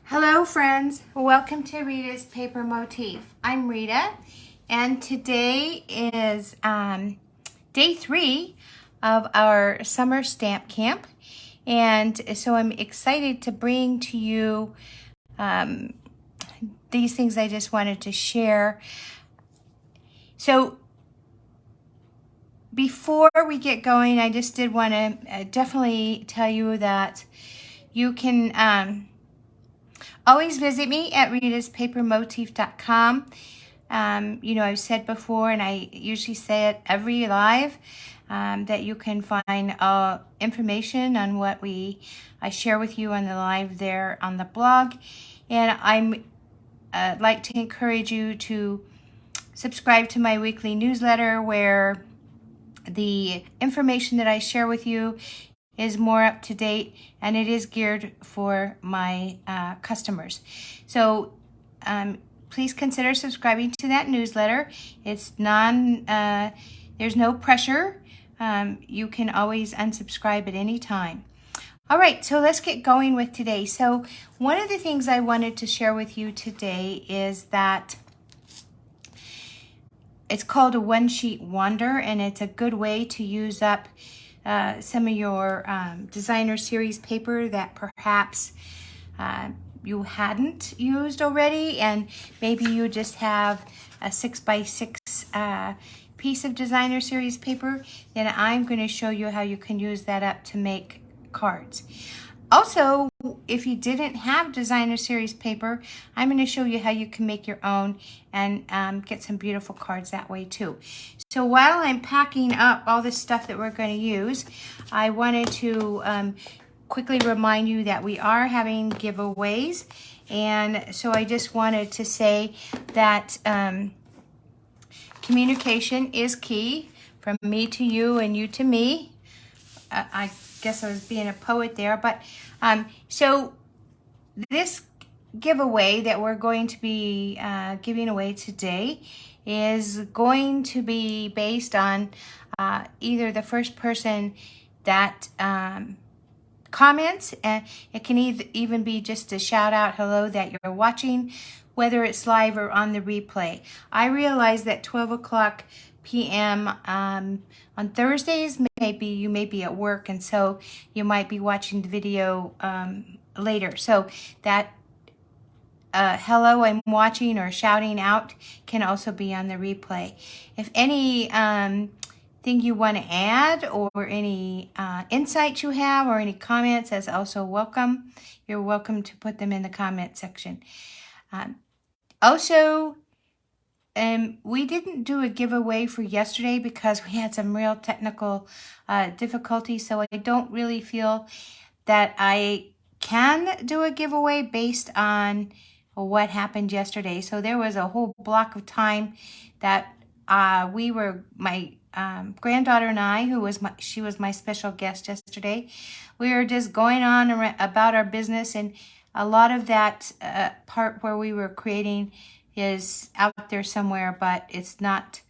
Hello friends, welcome to Rita's Paper Motif. I'm Rita and today is day 3 of our summer stamp camp, and so I'm excited to bring to you these things I just wanted to share. So before we get going, I just did want to definitely tell you that you can always visit me at ritaspapermotif.com. You know, I've said before, and I usually say it every live, that you can find information on what I share with you on the live there on the blog. And I'm like to encourage you to subscribe to my weekly newsletter, where the information that I share with you is more up to date, and it is geared for my customers. So please consider subscribing to that newsletter. It's there's no pressure. You can always unsubscribe at any time. All right, so let's get going with today. So one of the things I wanted to share with you today is that it's called a one-sheet wonder, and it's a good way to use up some of your designer series paper that perhaps you hadn't used already, and maybe you just have a 6x6 piece of designer series paper. Then I'm going to show you how you can use that up to make cards. Also, if you didn't have designer series paper, I'm going to show you how you can make your own and get some beautiful cards that way too. So while I'm packing up all the stuff that we're going to use, I wanted to quickly remind you that we are having giveaways. And so I just wanted to say that communication is key, from me to you and you to me. I guess I was being a poet there, but so this giveaway that we're going to be giving away today is going to be based on either the first person that comments, and it can even be just a shout out hello that you're watching, whether it's live or on the replay. I realize that 12 o'clock p.m. On Thursdays, you may be at work, and so you might be watching the video later. So that hello I'm watching or shouting out can also be on the replay. If any thing you want to add, or any insights you have, or any comments, that's also welcome. You're welcome to put them in the comment section. Also, we didn't do a giveaway for yesterday because we had some real technical difficulties, so I don't really feel that I can do a giveaway based on what happened yesterday. So there was a whole block of time that my granddaughter and I, she was my special guest yesterday, we were just going on about our business, and a lot of that part where we were creating is out there somewhere, but it's not,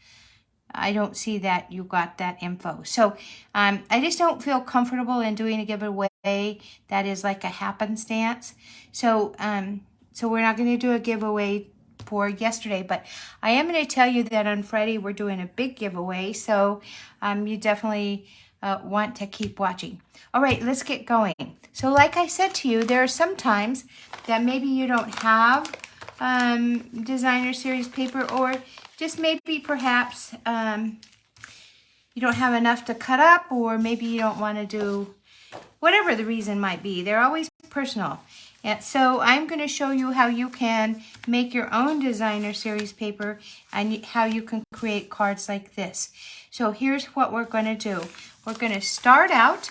I don't see that you got that info. So I just don't feel comfortable in doing a giveaway that is like a happenstance. So we're not going to do a giveaway for yesterday, but I am going to tell you that on Friday we're doing a big giveaway, so you definitely want to keep watching. All right, let's get going. So like I said to you, there are some times that maybe you don't have designer series paper, or just maybe perhaps you don't have enough to cut up, or maybe you don't want to do, whatever the reason might be. They're always personal. And so I'm going to show you how you can make your own designer series paper, and how you can create cards like this. So here's what we're going to do. We're going to start out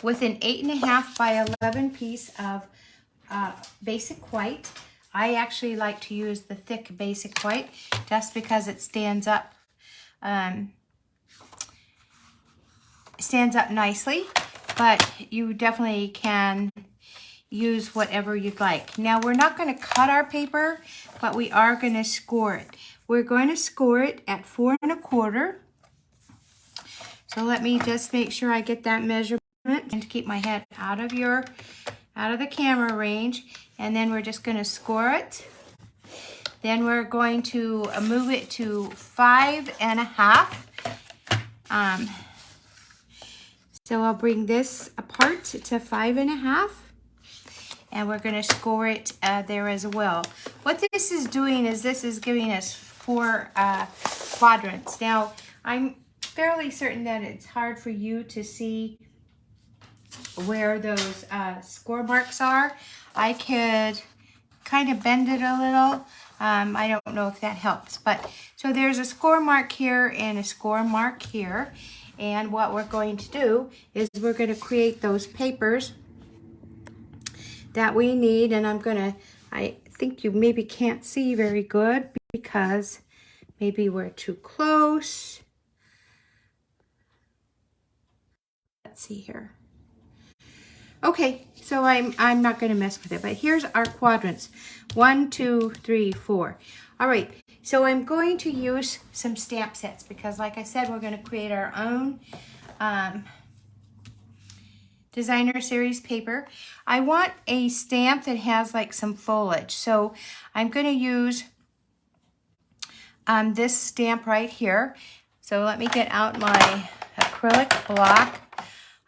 with an 8.5 by 11 piece of basic white. I actually like to use the thick basic white just because it stands up nicely, but you definitely can use whatever you'd like. Now we're not going to cut our paper, but we are going to score it. We're going to score it at 4 1/4. So let me just make sure I get that measurement and to keep my head out of your out of the camera range, and then we're just going to score it. Then we're going to move it to 5.5. So I'll bring this apart to 5.5, and we're going to score it there as well. What this is doing is this is giving us 4 quadrants. Now, I'm fairly certain that it's hard for you to see where those score marks are. I could kind of bend it a little. I don't know if that helps, but so there's a score mark here and a score mark here. And what we're going to do is we're going to create those papers that we need. And I think you maybe can't see very good because maybe we're too close. Let's see here. Okay, so I'm not going to mess with it, but here's our quadrants. 1, 2, 3, 4. All right, so I'm going to use some stamp sets because, like I said, we're going to create our own designer series paper. I want a stamp that has like some foliage, so I'm going to use this stamp right here. So let me get out my acrylic block.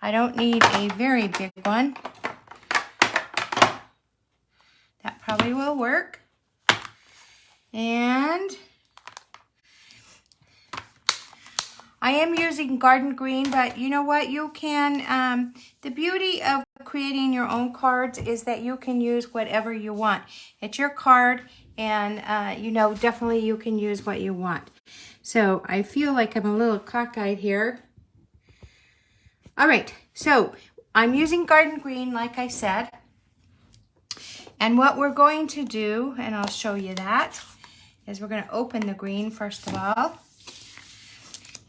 I don't need a very big one. That probably will work. And I am using garden green, but you know what? You can, the beauty of creating your own cards is that you can use whatever you want. It's your card, and you know, definitely you can use what you want. So I feel like I'm a little cockeyed here. All right, so I'm using garden green, like I said. And what we're going to do, and I'll show you that, is we're going to open the green first of all.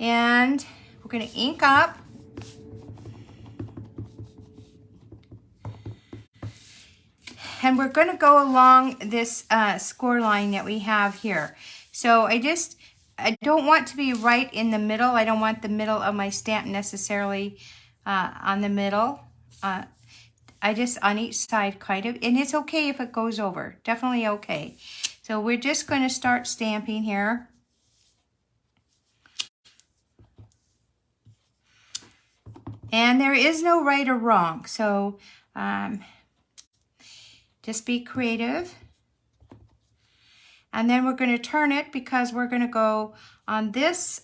And we're going to ink up. And we're going to go along this score line that we have here. So I don't want to be right in the middle. I don't want the middle of my stamp necessarily on the middle. I just on each side kind of, and it's okay if it goes over, definitely okay. So we're just going to start stamping here. And there is no right or wrong, so just be creative. And then we're going to turn it because we're going to go on this,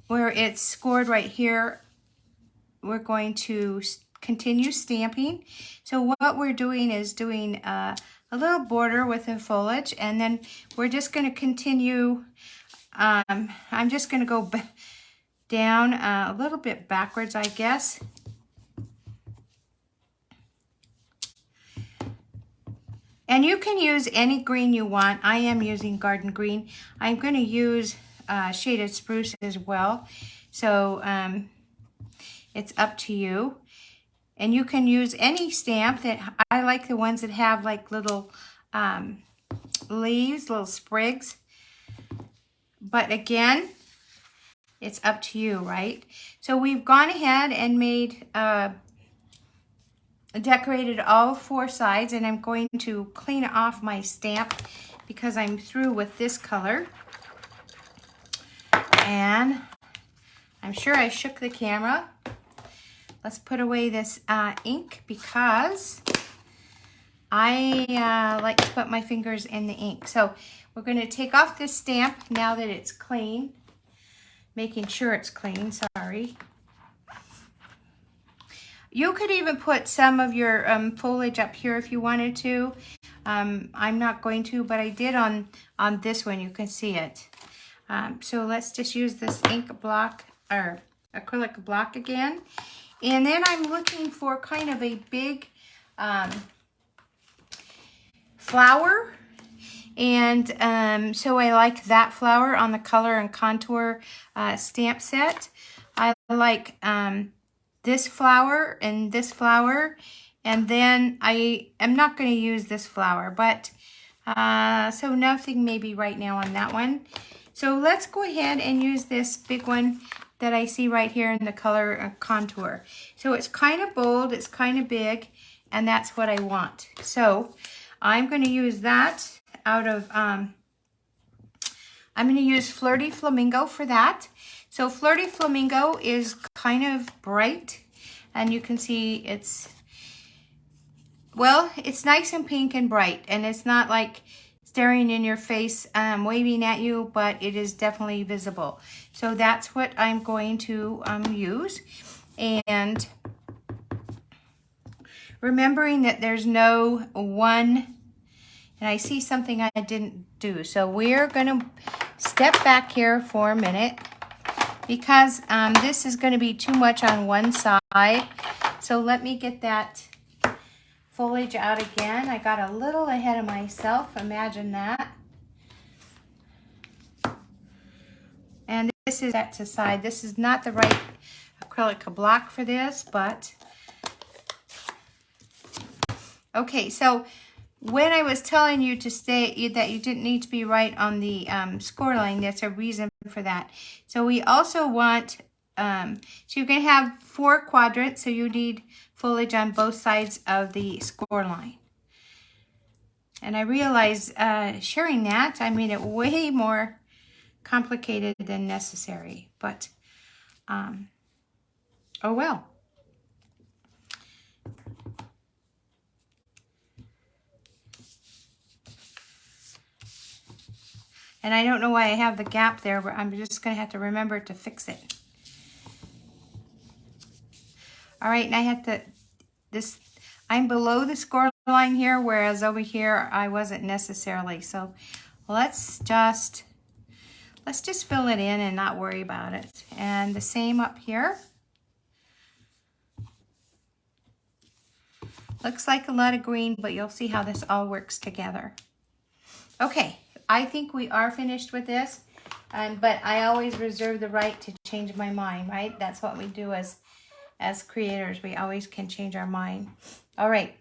where it's scored right here, we're going to continue stamping. So what we're doing is doing a little border with the foliage, and then we're just going to continue. I'm just going to go down a little bit backwards, I guess. And you can use any green you want. I am using garden green. I'm going to use shaded spruce as well. So it's up to you. And you can use any stamp that, I like the ones that have like little leaves, little sprigs. But again, it's up to you, right? So we've gone ahead and made, decorated all 4 sides, and I'm going to clean off my stamp because I'm through with this color. And I'm sure I shook the camera. Let's put away this ink because I like to put my fingers in the ink. So we're going to take off this stamp now that it's clean. Making sure it's clean, sorry. You could even put some of your foliage up here if you wanted to. I'm not going to, but I did on this one. You can see it. So let's just use this ink block or acrylic block again. And then I'm looking for kind of a big flower. And so I like that flower on the color and contour stamp set. I like this flower, and then I am not going to use this flower, but so nothing maybe right now on that one. So let's go ahead and use this big one that I see right here in the color contour. So it's kind of bold, it's kind of big, and that's what I want. So I'm going to use that out of, I'm going to use Flirty Flamingo for that. So Flirty Flamingo is kind of bright, and you can see it's, well, it's nice and pink and bright, and it's not like staring in your face, waving at you, but it is definitely visible. So that's what I'm going to use. And remembering that there's no one, and I see something I didn't do. So we're gonna step back here for a minute because this is gonna be too much on one side. So let me get that foliage out again. I got a little ahead of myself, imagine that. And this is set to side. This is not the right acrylic block for this, but okay. So when I was telling you to stay, that you didn't need to be right on the score line, that's a reason for that. So we also want, so you're going to have 4 quadrants, so you need foliage on both sides of the score line. And I realize sharing that, I made it way more complicated than necessary, but oh well. And I don't know why I have the gap there, but I'm just going to have to remember to fix it. All right, and I have to, I'm below the score line here, whereas over here I wasn't necessarily. So let's just fill it in and not worry about it. And the same up here. Looks like a lot of green, but you'll see how this all works together. Okay, I think we are finished with this, but I always reserve the right to change my mind, right? That's what we do as creators. We always can change our mind. All right,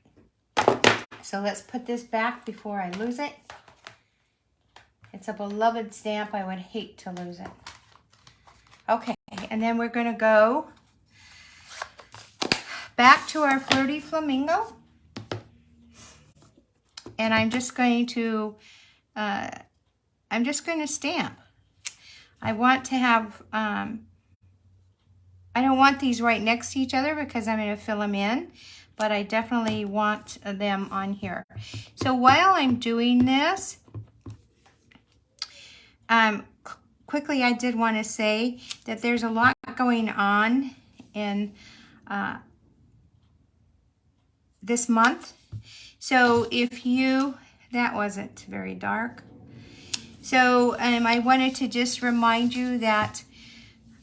so let's put this back before I lose it. It's a beloved stamp. I would hate to lose it. Okay, and then we're going to go back to our Flirty Flamingo. And I'm just going to stamp. I want to have, I don't want these right next to each other because I'm going to fill them in, but I definitely want them on here. So while I'm doing this, quickly I did want to say that there's a lot going on in this month. So if you, that wasn't very dark. So I wanted to just remind you that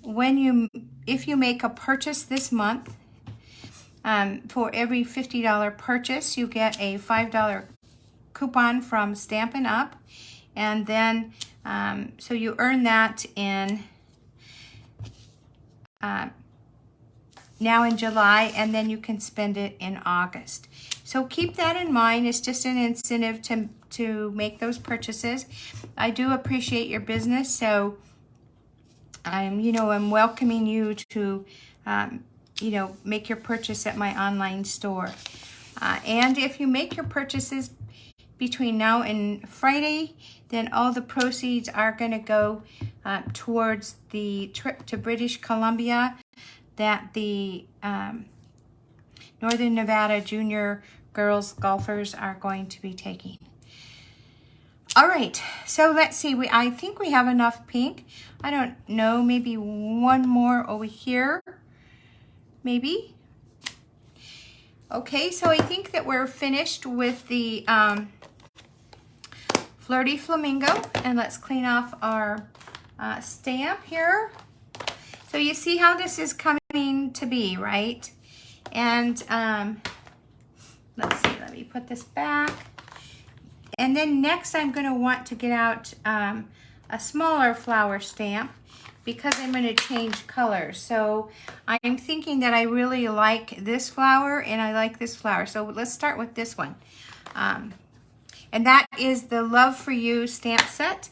if you make a purchase this month, for every $50 purchase, you get a $5 coupon from Stampin' Up. And then, so you earn that in, now in July, and then you can spend it in August. So keep that in mind. It's just an incentive to make those purchases. I do appreciate your business, so I'm welcoming you to make your purchase at my online store. And if you make your purchases between now and Friday, then all the proceeds are going to go towards the trip to British Columbia that the Northern Nevada Junior Girls Golfers are going to be taking. All right, so let's see. I think we have enough pink. I don't know, maybe one more over here, maybe. Okay, so I think that we're finished with the Flirty Flamingo, and let's clean off our stamp here. So you see how this is coming to be, right? And let's see, let me put this back. And then next I'm going to want to get out a smaller flower stamp because I'm going to change colors. So I'm thinking that I really like this flower and I like this flower. So let's start with this one. And that is the Love for You stamp set.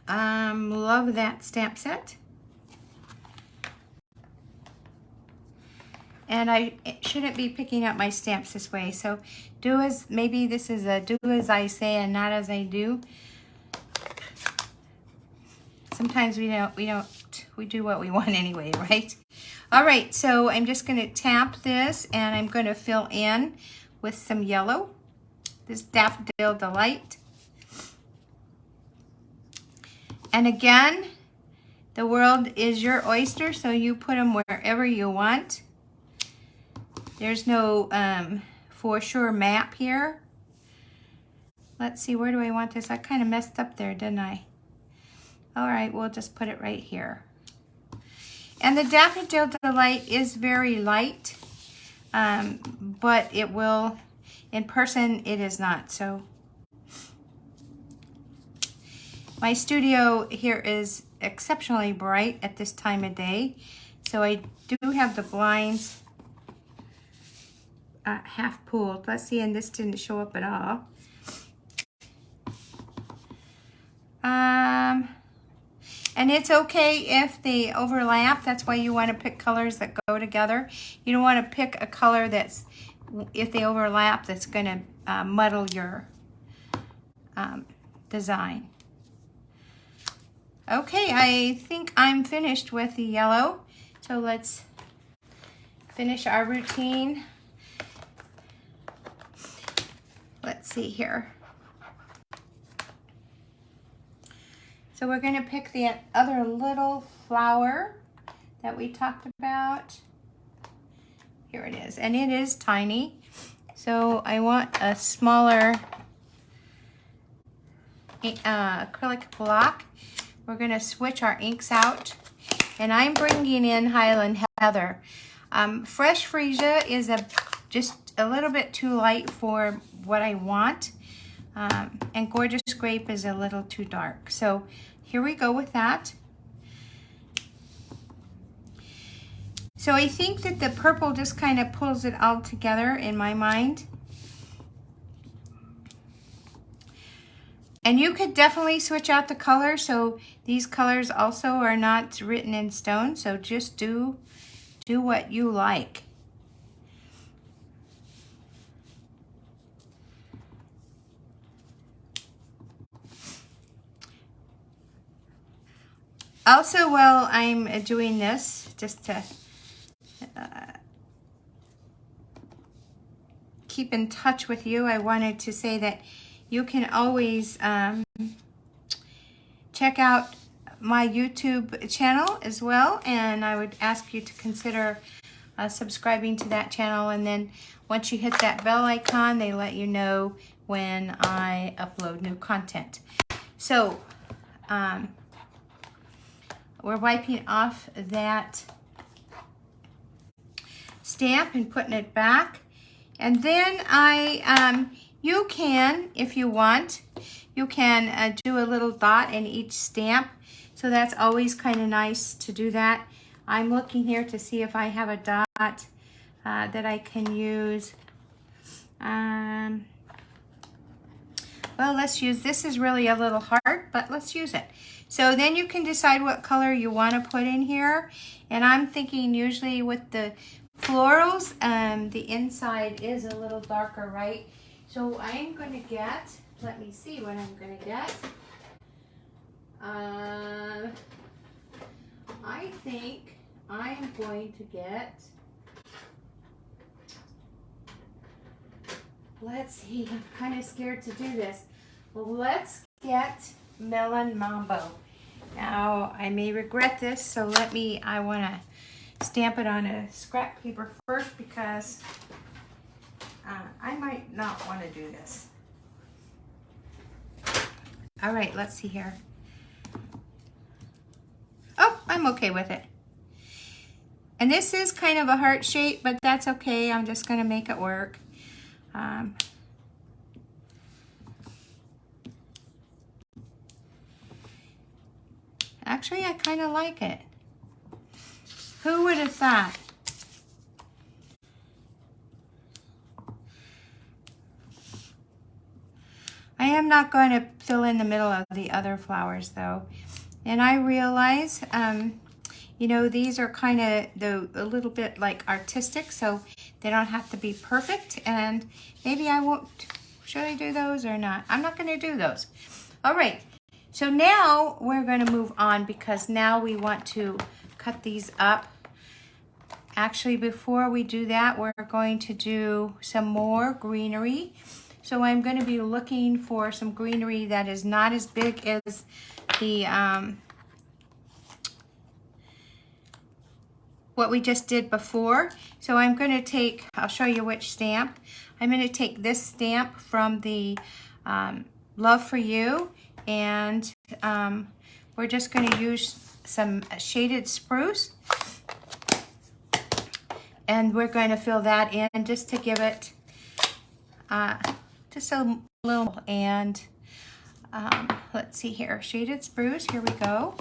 Love that stamp set. and I shouldn't be picking up my stamps this way. So maybe this is a do as I say and not as I do. Sometimes we do what we want anyway, right? All right, so I'm just gonna tap this and I'm gonna fill in with some yellow, this Daffodil Delight. And again, the world is your oyster, so you put them wherever you want. There's no for sure map here. Let's see, where do I want this? I kind of messed up there, didn't I? All right, we'll just put it right here. And the Daffodil Delight is very light, but it will, in person, it is not. So my studio here is exceptionally bright at this time of day. So I do have the blinds half pulled. Let's see, and this didn't show up at all. And it's okay if they overlap. That's why you want to pick colors that go together. You don't want to pick a color that's, if they overlap, that's going to muddle your design. Okay, I think I'm finished with the yellow. So let's finish our routine. Let's see here. So we're going to pick the other little flower that we talked about. Here it is, and it is tiny. So I want a smaller acrylic block. We're going to switch our inks out, and I'm bringing in Highland Heather. Fresh Freesia is just a little bit too light for what I want, and Gorgeous Grape is a little too dark. So here we go with that. So I think that the purple just kind of pulls it all together in my mind. And you could definitely switch out the color. So these colors also are not written in stone. So just do what you like. Also, while I'm doing this, just to keep in touch with you, I wanted to say that you can always check out my YouTube channel as well, and I would ask you to consider subscribing to that channel, and then once you hit that bell icon, they let you know when I upload new content. So we're wiping off that stamp and putting it back. And then you can, if you want, you can do a little dot in each stamp. So that's always kind of nice to do that. I'm looking here to see if I have a dot that I can use. Well, let's use, this is really a little hard, but let's use it. So then you can decide what color you want to put in here. And I'm thinking usually with the florals, the inside is a little darker, right? So I'm going to get, let me see what I'm going to get. I think I'm going to get, let's see, I'm kind of scared to do this. Well, let's get Melon Mambo. Now, I may regret this, so I want to stamp it on a scrap paper first because I might not want to do this. All right, let's see here. Oh, I'm okay with it. And this is kind of a heart shape, but that's okay. I'm just going to make it work. Actually, I kind of like it. Who would have thought? I am not going to fill in the middle of the other flowers though. And I realize You know, these are kind of a little bit like artistic, so they don't have to be perfect. And maybe I won't, should I do those or not? I'm not going to do those. All right, so now we're going to move on because now we want to cut these up. Actually, before we do that, we're going to do some more greenery. So I'm going to be looking for some greenery that is not as big as the what we just did before. So I'm going to take, I'll show you which stamp. I'm going to take this stamp from the Love for You, and we're just going to use some shaded spruce, and we're going to fill that in just to give it just a little. And let's see here, shaded spruce, here we go.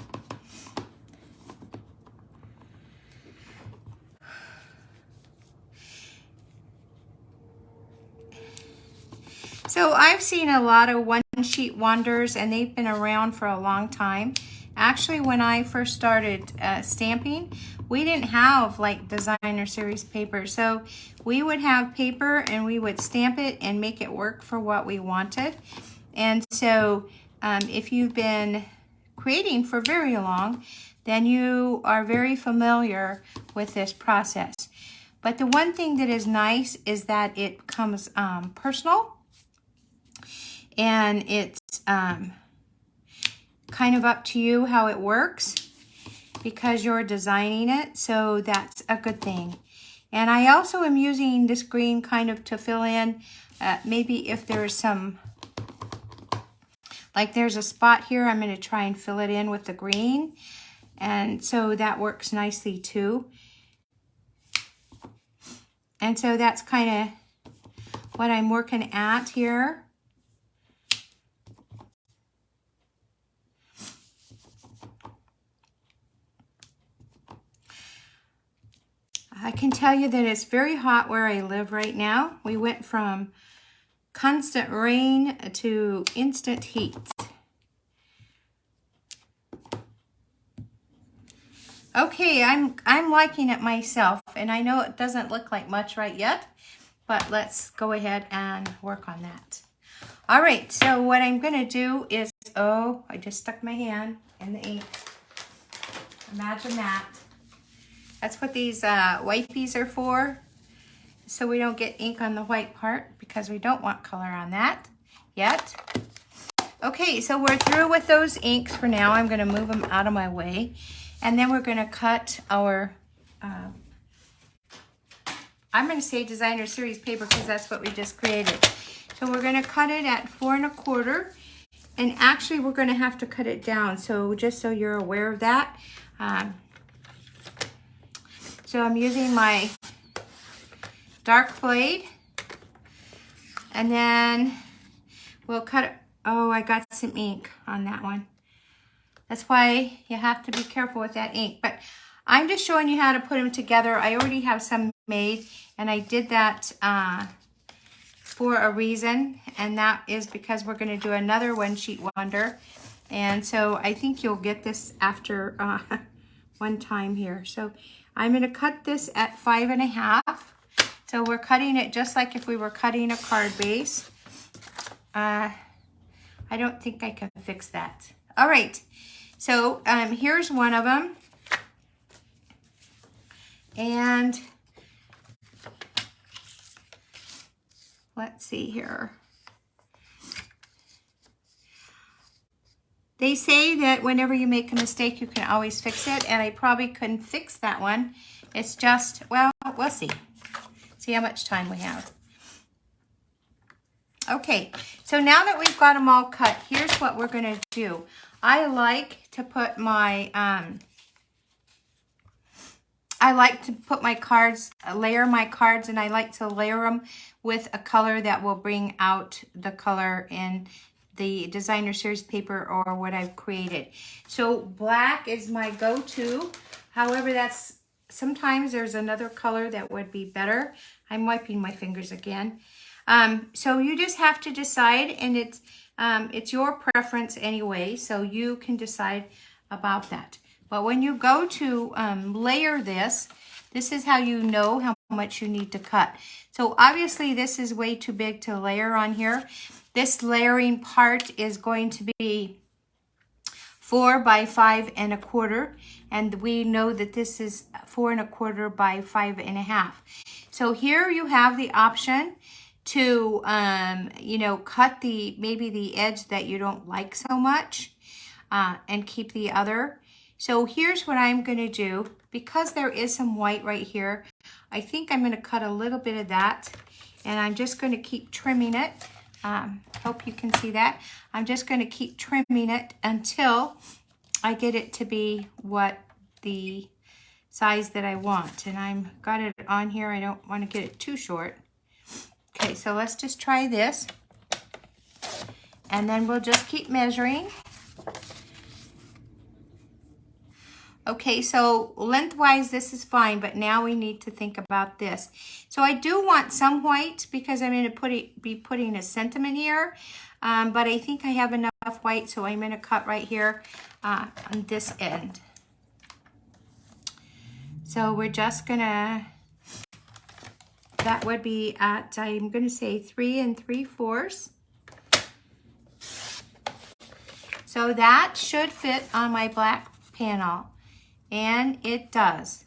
So I've seen a lot of one-sheet wonders, and they've been around for a long time. Actually, when I first started stamping, we didn't have like designer series paper. So we would have paper and we would stamp it and make it work for what we wanted. And so if you've been creating for very long, then you are very familiar with this process. But the one thing that is nice is that it comes personal. And it's kind of up to you how it works because you're designing it, so that's a good thing. And I also am using this green kind of to fill in maybe if there's some, like there's a spot here, I'm going to try and fill it in with the green. And so that works nicely too. And so that's kind of what I'm working at here. I can tell you that it's very hot where I live right now. We went from constant rain to instant heat. Okay, I'm liking it myself, and I know it doesn't look like much right yet, but let's go ahead and work on that. All right, so what I'm going to do is, oh, I just stuck my hand in the ink. Imagine that. That's what these wipies are for, so we don't get ink on the white part because we don't want color on that yet. Okay, so we're through with those inks for now. I'm going to move them out of my way, and then we're going to cut our, I'm going to say designer series paper because that's what we just created. So we're going to cut it at 4 1/4, and actually we're going to have to cut it down, so just so you're aware of that. So I'm using my dark blade, and then we'll cut it. Oh, I got some ink on that one. That's why you have to be careful with that ink. But I'm just showing you how to put them together. I already have some made, and I did that for a reason, and that is because we're going to do another one-sheet wonder. And so I think you'll get this after one time here. So I'm going to cut this at 5 1/2. So we're cutting it just like if we were cutting a card base. I don't think I can fix that. All right, so here's one of them. And let's see here. They say that whenever you make a mistake, you can always fix it, and I probably couldn't fix that one. It's just, well, we'll see. See how much time we have. Okay, so now that we've got them all cut, here's what we're going to do. I like to put my, cards, layer my cards, and I like to layer them with a color that will bring out the color in the designer series paper or what I've created. So black is my go-to. However, sometimes there's another color that would be better. I'm wiping my fingers again. So you just have to decide, and it's your preference anyway, so you can decide about that. But when you go to layer this, this is how you know how much you need to cut. So obviously this is way too big to layer on here. This layering part is going to be 4 by 5 1/4, and we know that this is 4 1/4 by 5 1/2. So here you have the option to, you know, cut maybe the edge that you don't like so much and keep the other. So here's what I'm going to do. Because there is some white right here, I think I'm going to cut a little bit of that, and I'm just going to keep trimming it. Hope you can see that. I'm just going to keep trimming it until I get it to be what the size that I want. And I'm got it on here. I don't want to get it too short. Okay, so let's just try this. And then we'll just keep measuring. Okay, so lengthwise this is fine, but now we need to think about this. So I do want some white because I'm going to be putting a sentiment here, but I think I have enough white, so I'm going to cut right here on this end. So we're just going to, that would be at, I'm going to say 3 3/4. So that should fit on my black panel. And it does.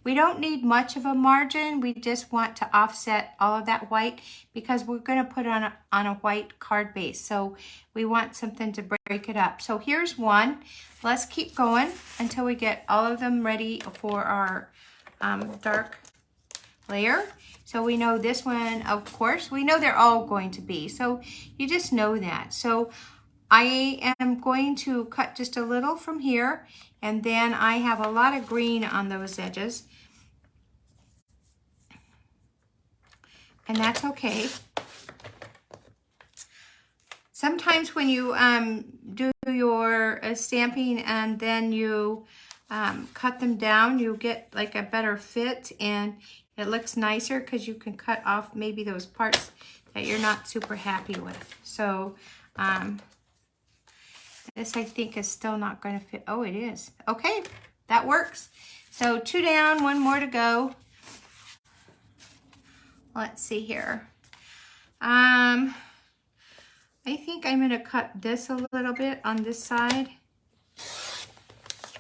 We don't need much of a margin. We just want to offset all of that white because we're going to put on a white card base. So we want something to break it up. So here's one. Let's keep going until we get all of them ready for our dark layer. So we know this one, of course, we know they're all going to be. So you just know that. So I am going to cut just a little from here, and then I have a lot of green on those edges. And that's okay. Sometimes when you do your stamping and then you cut them down, you get like a better fit and it looks nicer because you can cut off maybe those parts that you're not super happy with. So, this I think is still not going to fit. Oh, it is. Okay, that works. So 2 down, 1 more to go. Let's see here. I think I'm going to cut this a little bit on this side.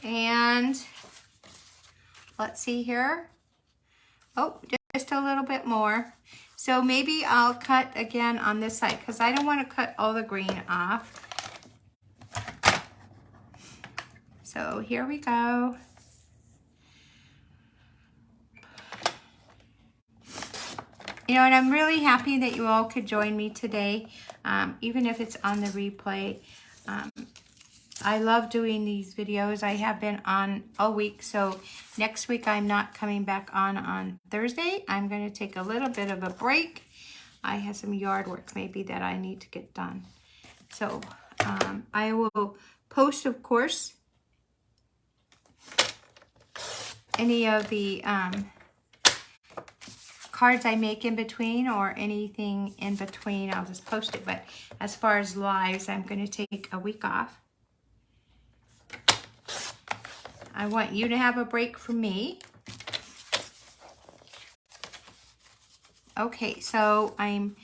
And let's see here. Oh, just a little bit more. So maybe I'll cut again on this side because I don't want to cut all the green off. So here we go. You know, and I'm really happy that you all could join me today, even if it's on the replay. I love doing these videos. I have been on all week, so next week I'm not coming back on Thursday. I'm going to take a little bit of a break. I have some yard work maybe that I need to get done. So I will post, of course, any of the cards I make in between or anything in between. I'll just post it. But as far as lives, I'm going to take a week off. I want you to have a break from me. Okay, so I'm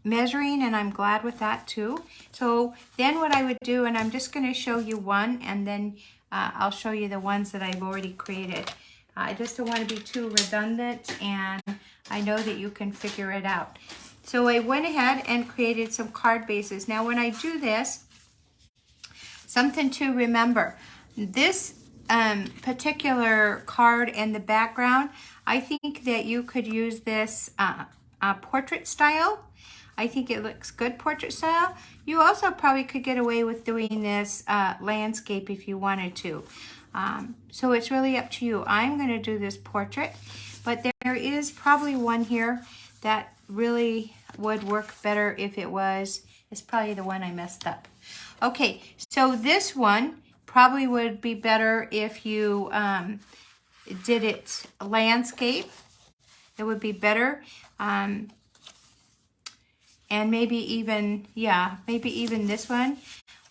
measuring and I'm glad with that too. So then what I would do, and I'm just going to show you one, and then I'll show you the ones that I've already created. I just don't want to be too redundant, and I know that you can figure it out. So I went ahead and created some card bases. Now when I do this, something to remember, this particular card and the background, I think that you could use this portrait style. I think it looks good portrait style. You also probably could get away with doing this landscape if you wanted to. So it's really up to you. I'm going to do this portrait, but there is probably one here that really would work better if it was. It's probably the one I messed up. Okay, so this one probably would be better if you did it landscape. It would be better. And maybe even, yeah, maybe even this one.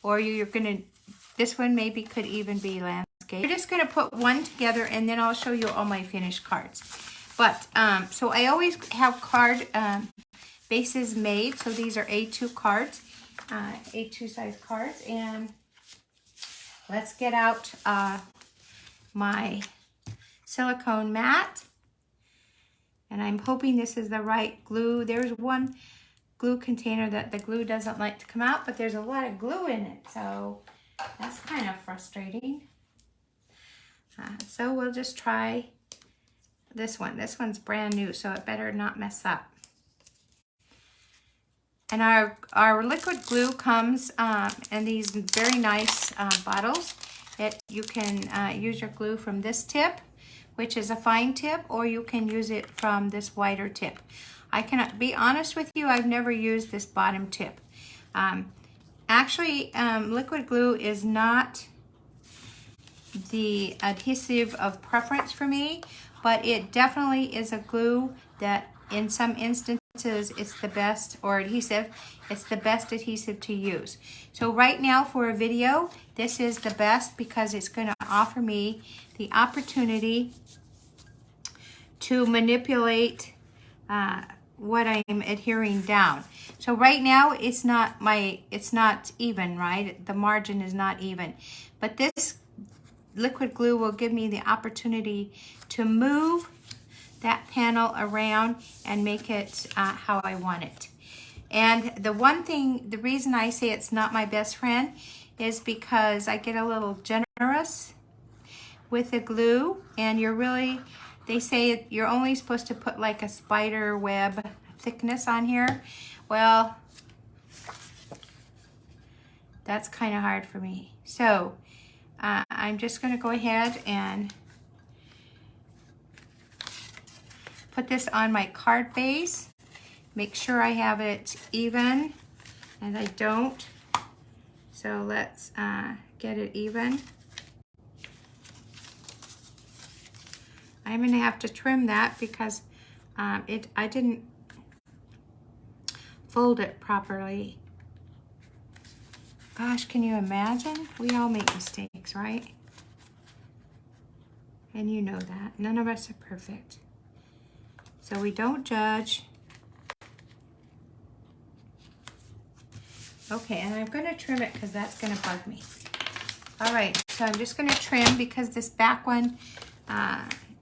Or you're going to, this one maybe could even be landscape. We're just going to put one together and then I'll show you all my finished cards. But, so I always have card bases made. So these are A2 cards, A2 size cards. And let's get out my silicone mat. And I'm hoping this is the right glue. There's one glue container that the glue doesn't like to come out, but there's a lot of glue in it. So that's kind of frustrating. So we'll just try this one. This one's brand new, so it better not mess up. And our liquid glue comes in these very nice bottles. You can use your glue from this tip, which is a fine tip, or you can use it from this wider tip. I can be honest with you, I've never used this bottom tip. Actually, liquid glue is not the adhesive of preference for me, but it definitely is a glue that in some instances it's the best, or adhesive, it's the best adhesive to use. So right now for a video, this is the best because it's going to offer me the opportunity to manipulate what I'm adhering down. So right now it's not even, right? The margin is not even, but this liquid glue will give me the opportunity to move that panel around and make it how I want it. And the reason I say it's not my best friend is because I get a little generous with the glue, and they say you're only supposed to put like a spider web thickness on here. Well, that's kind of hard for me. So I'm just going to go ahead and put this on my card base. Make sure I have it even, and I don't. So let's get it even. I'm going to have to trim that because I didn't fold it properly. Gosh, can you imagine? We all make mistakes, right? And you know that. None of us are perfect. So we don't judge. Okay, and I'm going to trim it because that's going to bug me. All right, so I'm just going to trim because this back one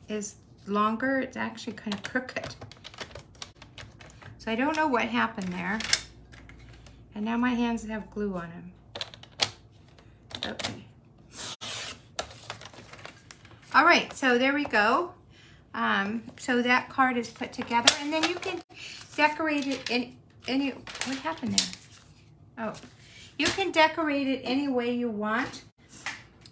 is longer. It's actually kind of crooked. So I don't know what happened there. And now my hands have glue on them. Okay. All right, so there we go. So that card is put together, and then you can decorate it in any, what happened there? Oh, you can decorate it any way you want.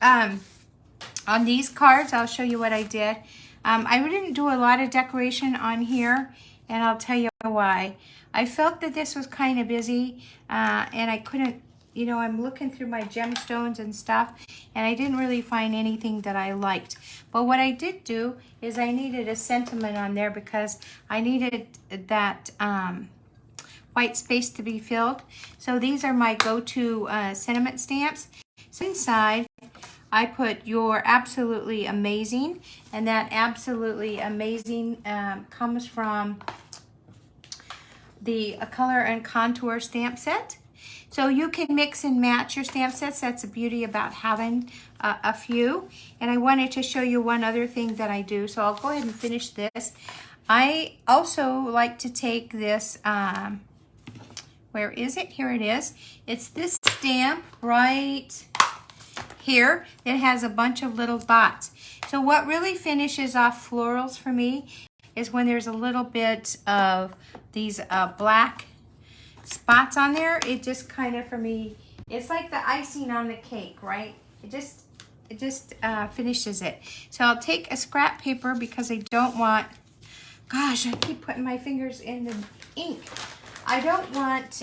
On these cards, I'll show you what I did. I didn't do a lot of decoration on here, and I'll tell you why. I felt that this was kind of busy, and I couldn't, I'm looking through my gemstones and stuff, and I didn't really find anything that I liked. But what I did do is I needed a sentiment on there because I needed that white space to be filled. So these are my go-to sentiment stamps. So inside, I put "You're absolutely amazing," and that absolutely amazing comes from the Color and Contour stamp set. So you can mix and match your stamp sets. That's the beauty about having a few. And I wanted to show you one other thing that I do. So I'll go ahead and finish this. I also like to take this, where is it? Here it is. It's this stamp right here. It has a bunch of little dots. So what really finishes off florals for me is when there's a little bit of these black spots on there. It just kind of, for me, it's like the icing on the cake, right? It just finishes it. So I'll take a scrap paper because I don't want, gosh, I keep putting my fingers in the ink. I don't want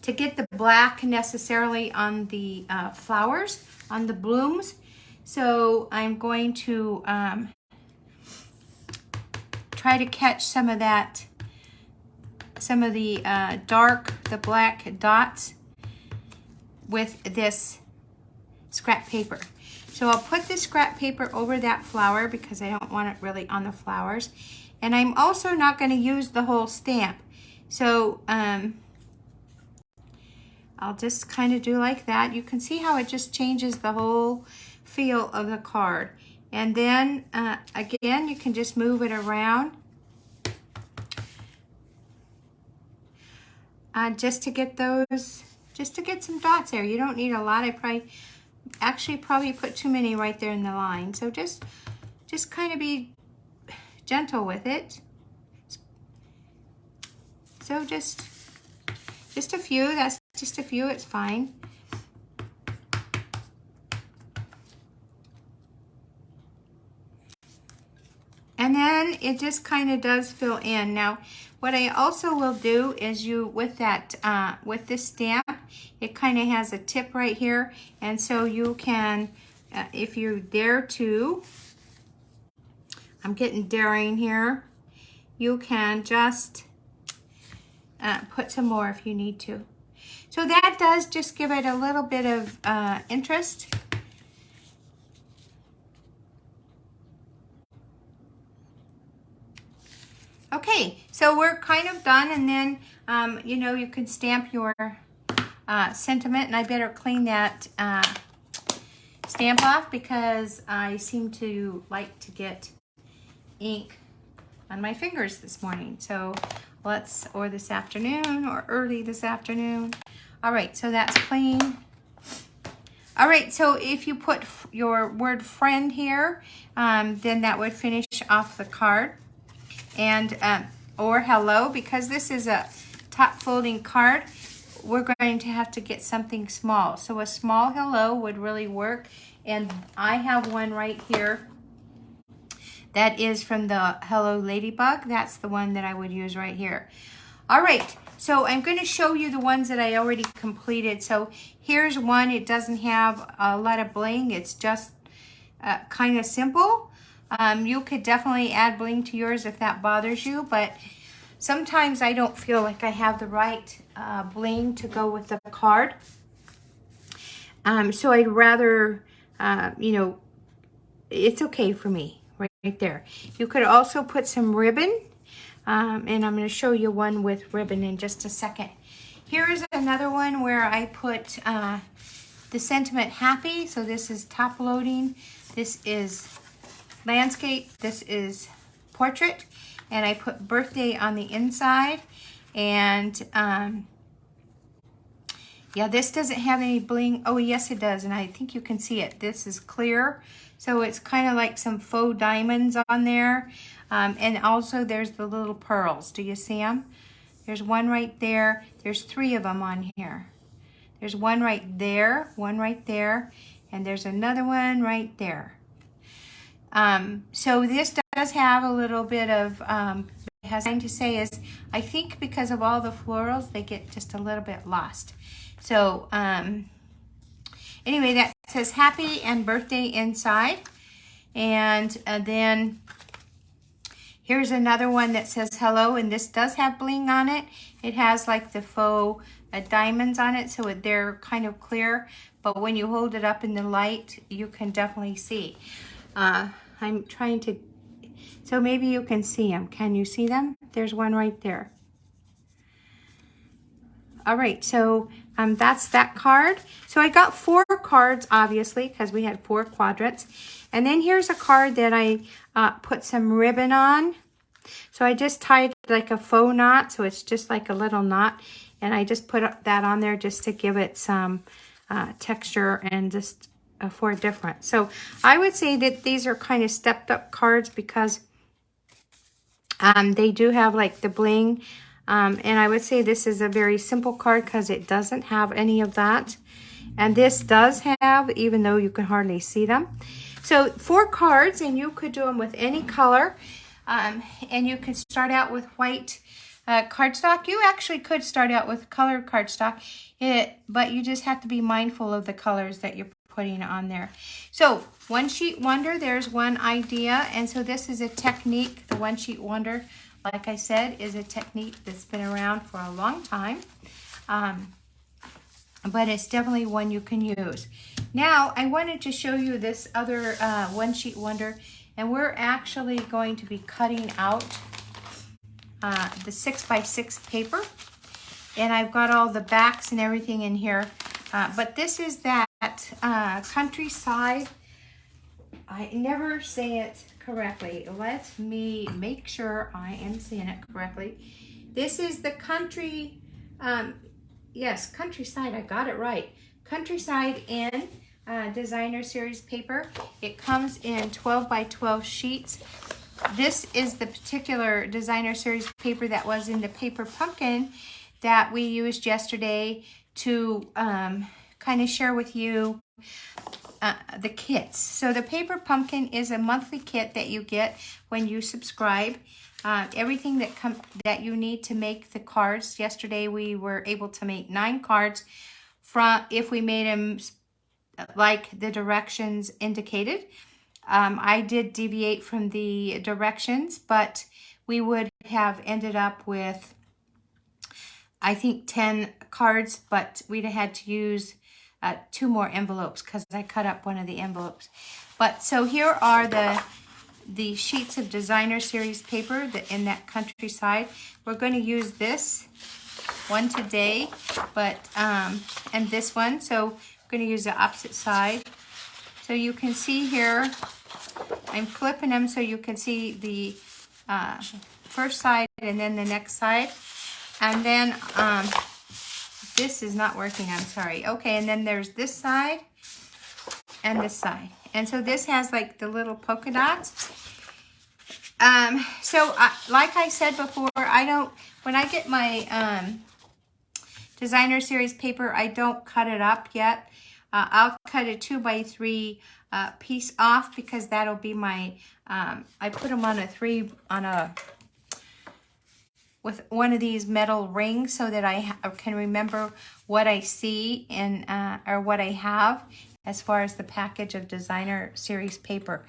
to get the black necessarily on the flowers, on the blooms. So I'm going to try to catch some of that, some of the the black dots with this scrap paper. So I'll put the scrap paper over that flower because I don't want it really on the flowers. And I'm also not going to use the whole stamp. So I'll just kind of do like that. You can see how it just changes the whole feel of the card. And then again, you can just move it around just to get some dots there. You don't need a lot. I probably put too many right there in the line. So just kind of be gentle with it. So just a few. That's just a few. It's fine. And then it just kind of does fill in. Now, what I also will do is with this stamp, it kind of has a tip right here. And so you can, if you dare to, I'm getting daring here, you can just put some more if you need to. So that does just give it a little bit of interest. Okay, so we're kind of done, and then you know, you can stamp your sentiment, and I better clean that stamp off because I seem to like to get ink on my fingers this morning. So or this afternoon, or early this afternoon. All right, so that's clean. All right, so if you put your word friend here, then that would finish off the card. And or hello, because this is a top folding card, we're going to have to get something small. So a small hello would really work. And I have one right here that is from the Hello Ladybug. That's the one that I would use right here. All right, so I'm going to show you the ones that I already completed. So here's one. It doesn't have a lot of bling. It's just kind of simple. You could definitely add bling to yours if that bothers you, but sometimes I don't feel like I have the right bling to go with the card. So I'd rather, you know, it's okay for me right there. You could also put some ribbon, and I'm going to show you one with ribbon in just a second. Here's another one where I put the sentiment happy. So this is top loading. This is landscape, this is portrait, and I put birthday on the inside. And yeah, this doesn't have any bling. Oh yes it does, and I think you can see it. This is clear, so it's kind of like some faux diamonds on there. And also there's the little pearls. Do you see them? There's one right there. There's 3 of them on here. There's one right there, and there's another one right there. So this does have a little bit of, it has something to say is, I think because of all the florals, they get just a little bit lost. So, anyway, that says happy and birthday inside. And then here's another one that says hello, and this does have bling on it. It has like the faux diamonds on it, so they're kind of clear, but when you hold it up in the light, you can definitely see. I'm trying to, so maybe you can see them. Can you see them? There's one right there. All right, so that's that card. So I got 4 cards, obviously, because we had 4 quadrants. And then here's a card that I put some ribbon on. So I just tied like a faux knot, so it's just like a little knot. And I just put that on there just to give it some texture and just for a difference. So I would say that these are kind of stepped up cards because they do have like the bling. And I would say this is a very simple card because it doesn't have any of that. And this does have, even though you can hardly see them. So 4 cards, and you could do them with any color. And you could start out with white cardstock. You actually could start out with colored cardstock, but you just have to be mindful of the colors that you're putting on there. So one sheet wonder, there's one idea. And so this is a technique. The one sheet wonder, like I said, is a technique that's been around for a long time. But it's definitely one you can use. Now I wanted to show you this other one sheet wonder, and we're actually going to be cutting out the 6x6 paper, and I've got all the backs and everything in here, but this is that countryside. I never say it correctly. Let me make sure I am saying it correctly. This is the country, yes, countryside, I got it right. Countryside in designer series paper. It comes in 12 by 12 sheets. This is the particular designer series paper that was in the paper pumpkin that we used yesterday to kind of share with you the kits. So the paper pumpkin is a monthly kit that you get when you subscribe. Everything that you need to make the cards. Yesterday we were able to make 9 cards if we made them like the directions indicated. I did deviate from the directions, but we would have ended up with, I think, 10 cards, but we'd have had to use 2 more envelopes because I cut up one of the envelopes. But so here are the sheets of designer series paper in that countryside. We're going to use this one today, but and this one. So we're going to use the opposite side. So you can see here, I'm flipping them so you can see the first side and then the next side. And then this is not working, I'm sorry. Okay, and then there's this side and this side. And so this has like the little polka dots. Like I said before, when I get my designer series paper, I don't cut it up yet. I'll cut a 2x3 piece off because that'll be my, I put them on with one of these metal rings so that I can remember what I see or what I have as far as the package of designer series paper.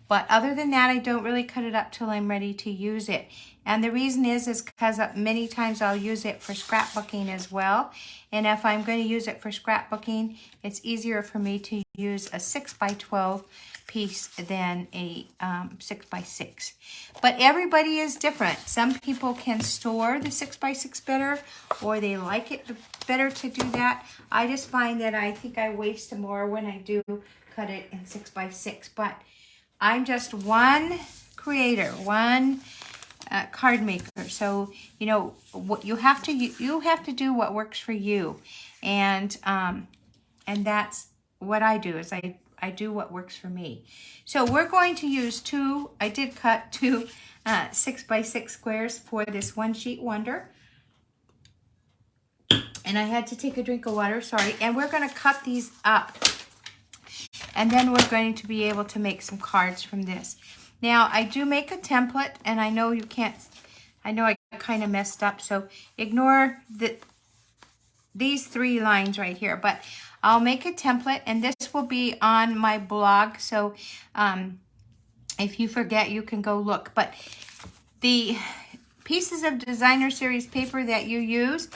But other than that, I don't really cut it up till I'm ready to use it. And the reason is because many times I'll use it for scrapbooking as well. And if I'm going to use it for scrapbooking, it's easier for me to use a 6x12 piece than a 6x6. But everybody is different. Some people can store the 6x6 better, or they like it better to do that. I just find that I think I waste more when I do cut it in 6x6. But I'm just one creator, one card maker. So, you know, what you have to do what works for you. And that's what I do, is I do what works for me. So we're going to use I did cut 2 6x6 squares for this one sheet wonder. And I had to take a drink of water, sorry. And we're going to cut these up. And then we're going to be able to make some cards from this. Now, I do make a template, and I know you can't, I know I kind of messed up, so ignore these 3 lines right here. But I'll make a template, and this will be on my blog, so if you forget, you can go look. But the pieces of designer series paper that you use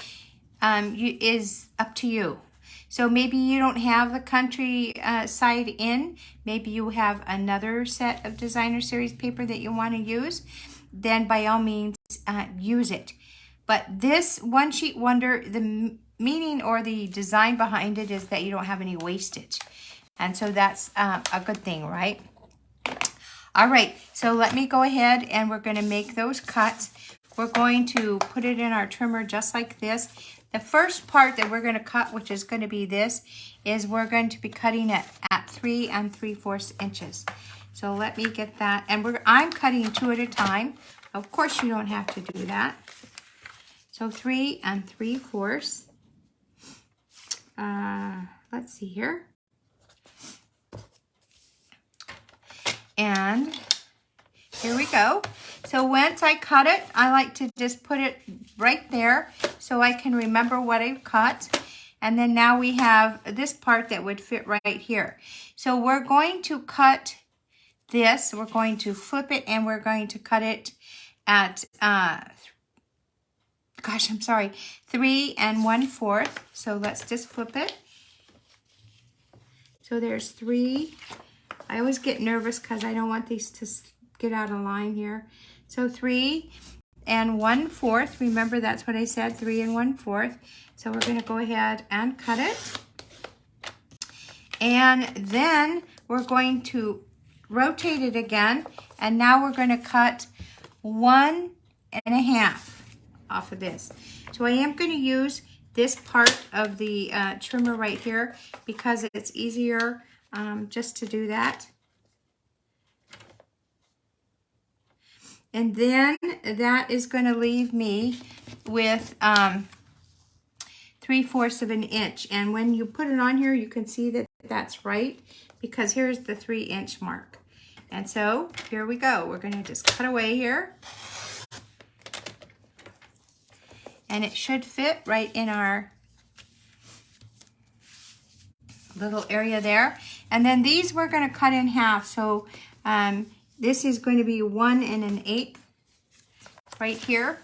is up to you. So maybe you don't have the country side in. Maybe you have another set of designer series paper that you want to use. Then by all means, use it. But this one sheet wonder, the meaning or the design behind it is that you don't have any wastage. And so that's a good thing, right? All right, so let me go ahead and we're going to make those cuts. We're going to put it in our trimmer just like this. The first part that we're going to cut, which is going to be this, is we're going to be cutting it at 3 3/4 inches. So let me get that. And I'm cutting 2 at a time. Of course, you don't have to do that. So 3 3/4. Let's see here. And here we go. So once I cut it, I like to just put it right there so I can remember what I've cut. And then now we have this part that would fit right here. So we're going to cut this. We're going to flip it, and we're going to cut it at, 3 1/4. So let's just flip it. So there's 3. I always get nervous because I don't want these to get out of line here. So 3 1/4. Remember, that's what I said, 3 1/4. So we're going to go ahead and cut it. And then we're going to rotate it again. And now we're going to cut 1 1/2 off of this. So I am going to use this part of the trimmer right here because it's easier just to do that. And then that is going to leave me with 3/4 of an inch. And when you put it on here, you can see that that's right because here's the 3-inch mark. And so here we go. We're going to just cut away here. And it should fit right in our little area there. And then these we're going to cut in half. So this is going to be 1 1/8 right here.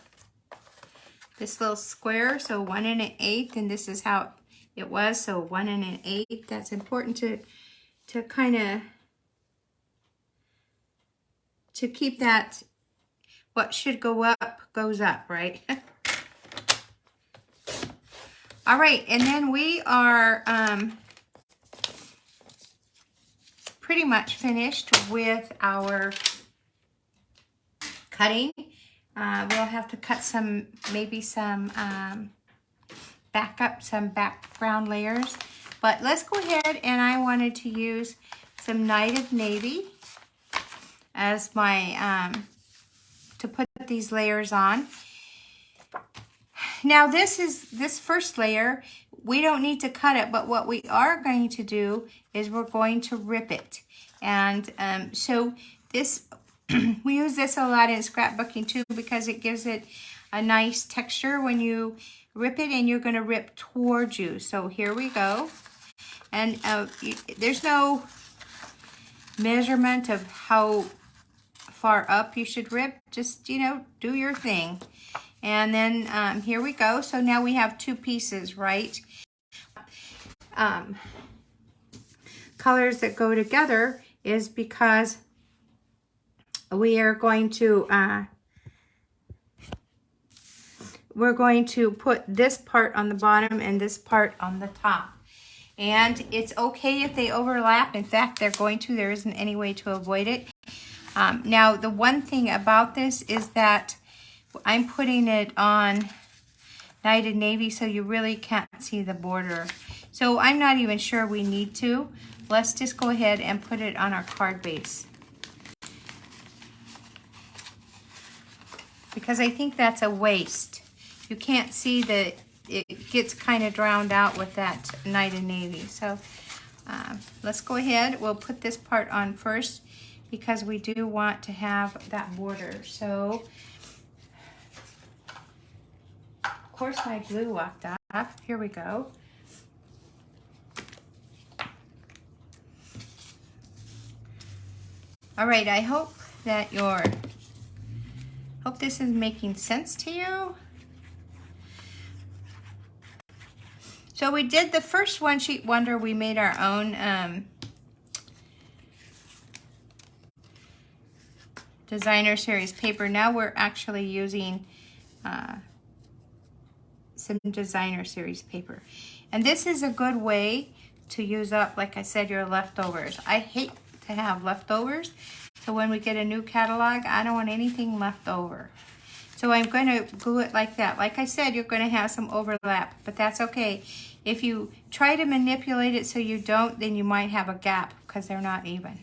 This little square, so 1 1/8, and this is how it was, so 1 1/8. That's important to kind of to keep that, what should go up goes up, right? All right, and then we are pretty much finished with our cutting. We'll have to cut some, maybe some background layers. But let's go ahead, and I wanted to use some Night of Navy as my, to put these layers on. Now this first layer, we don't need to cut it, but what we are going to do is we're going to rip it. And so this, we use this a lot in scrapbooking too because it gives it a nice texture when you rip it, and you're going to rip towards you. So here we go. And there's no measurement of how far up you should rip. Just, you know, do your thing. And then here we go. So now we have 2 pieces, right? Colors that go together is because we are going to we're going to put this part on the bottom and this part on the top. And it's okay if they overlap. In fact, they're going to. There isn't any way to avoid it. Now, the one thing about this is that I'm putting it on Night of Navy, so you really can't see the border. So I'm not even sure we need to. Let's just go ahead and put it on our card base, because I think that's a waste. You can't see that it gets kind of drowned out with that Night of Navy. So let's go ahead. We'll put this part on first because we do want to have that border. So of course my glue walked off. Here we go. All right, I hope that hope this is making sense to you. So we did the first one sheet wonder. We made our own designer series paper. Now we're actually using some designer series paper. And this is a good way to use up, like I said, your leftovers. I hate to have leftovers. So when we get a new catalog, I don't want anything left over. So I'm going to glue it like that. Like I said, you're going to have some overlap, but that's okay. If you try to manipulate it so you don't, then you might have a gap because they're not even.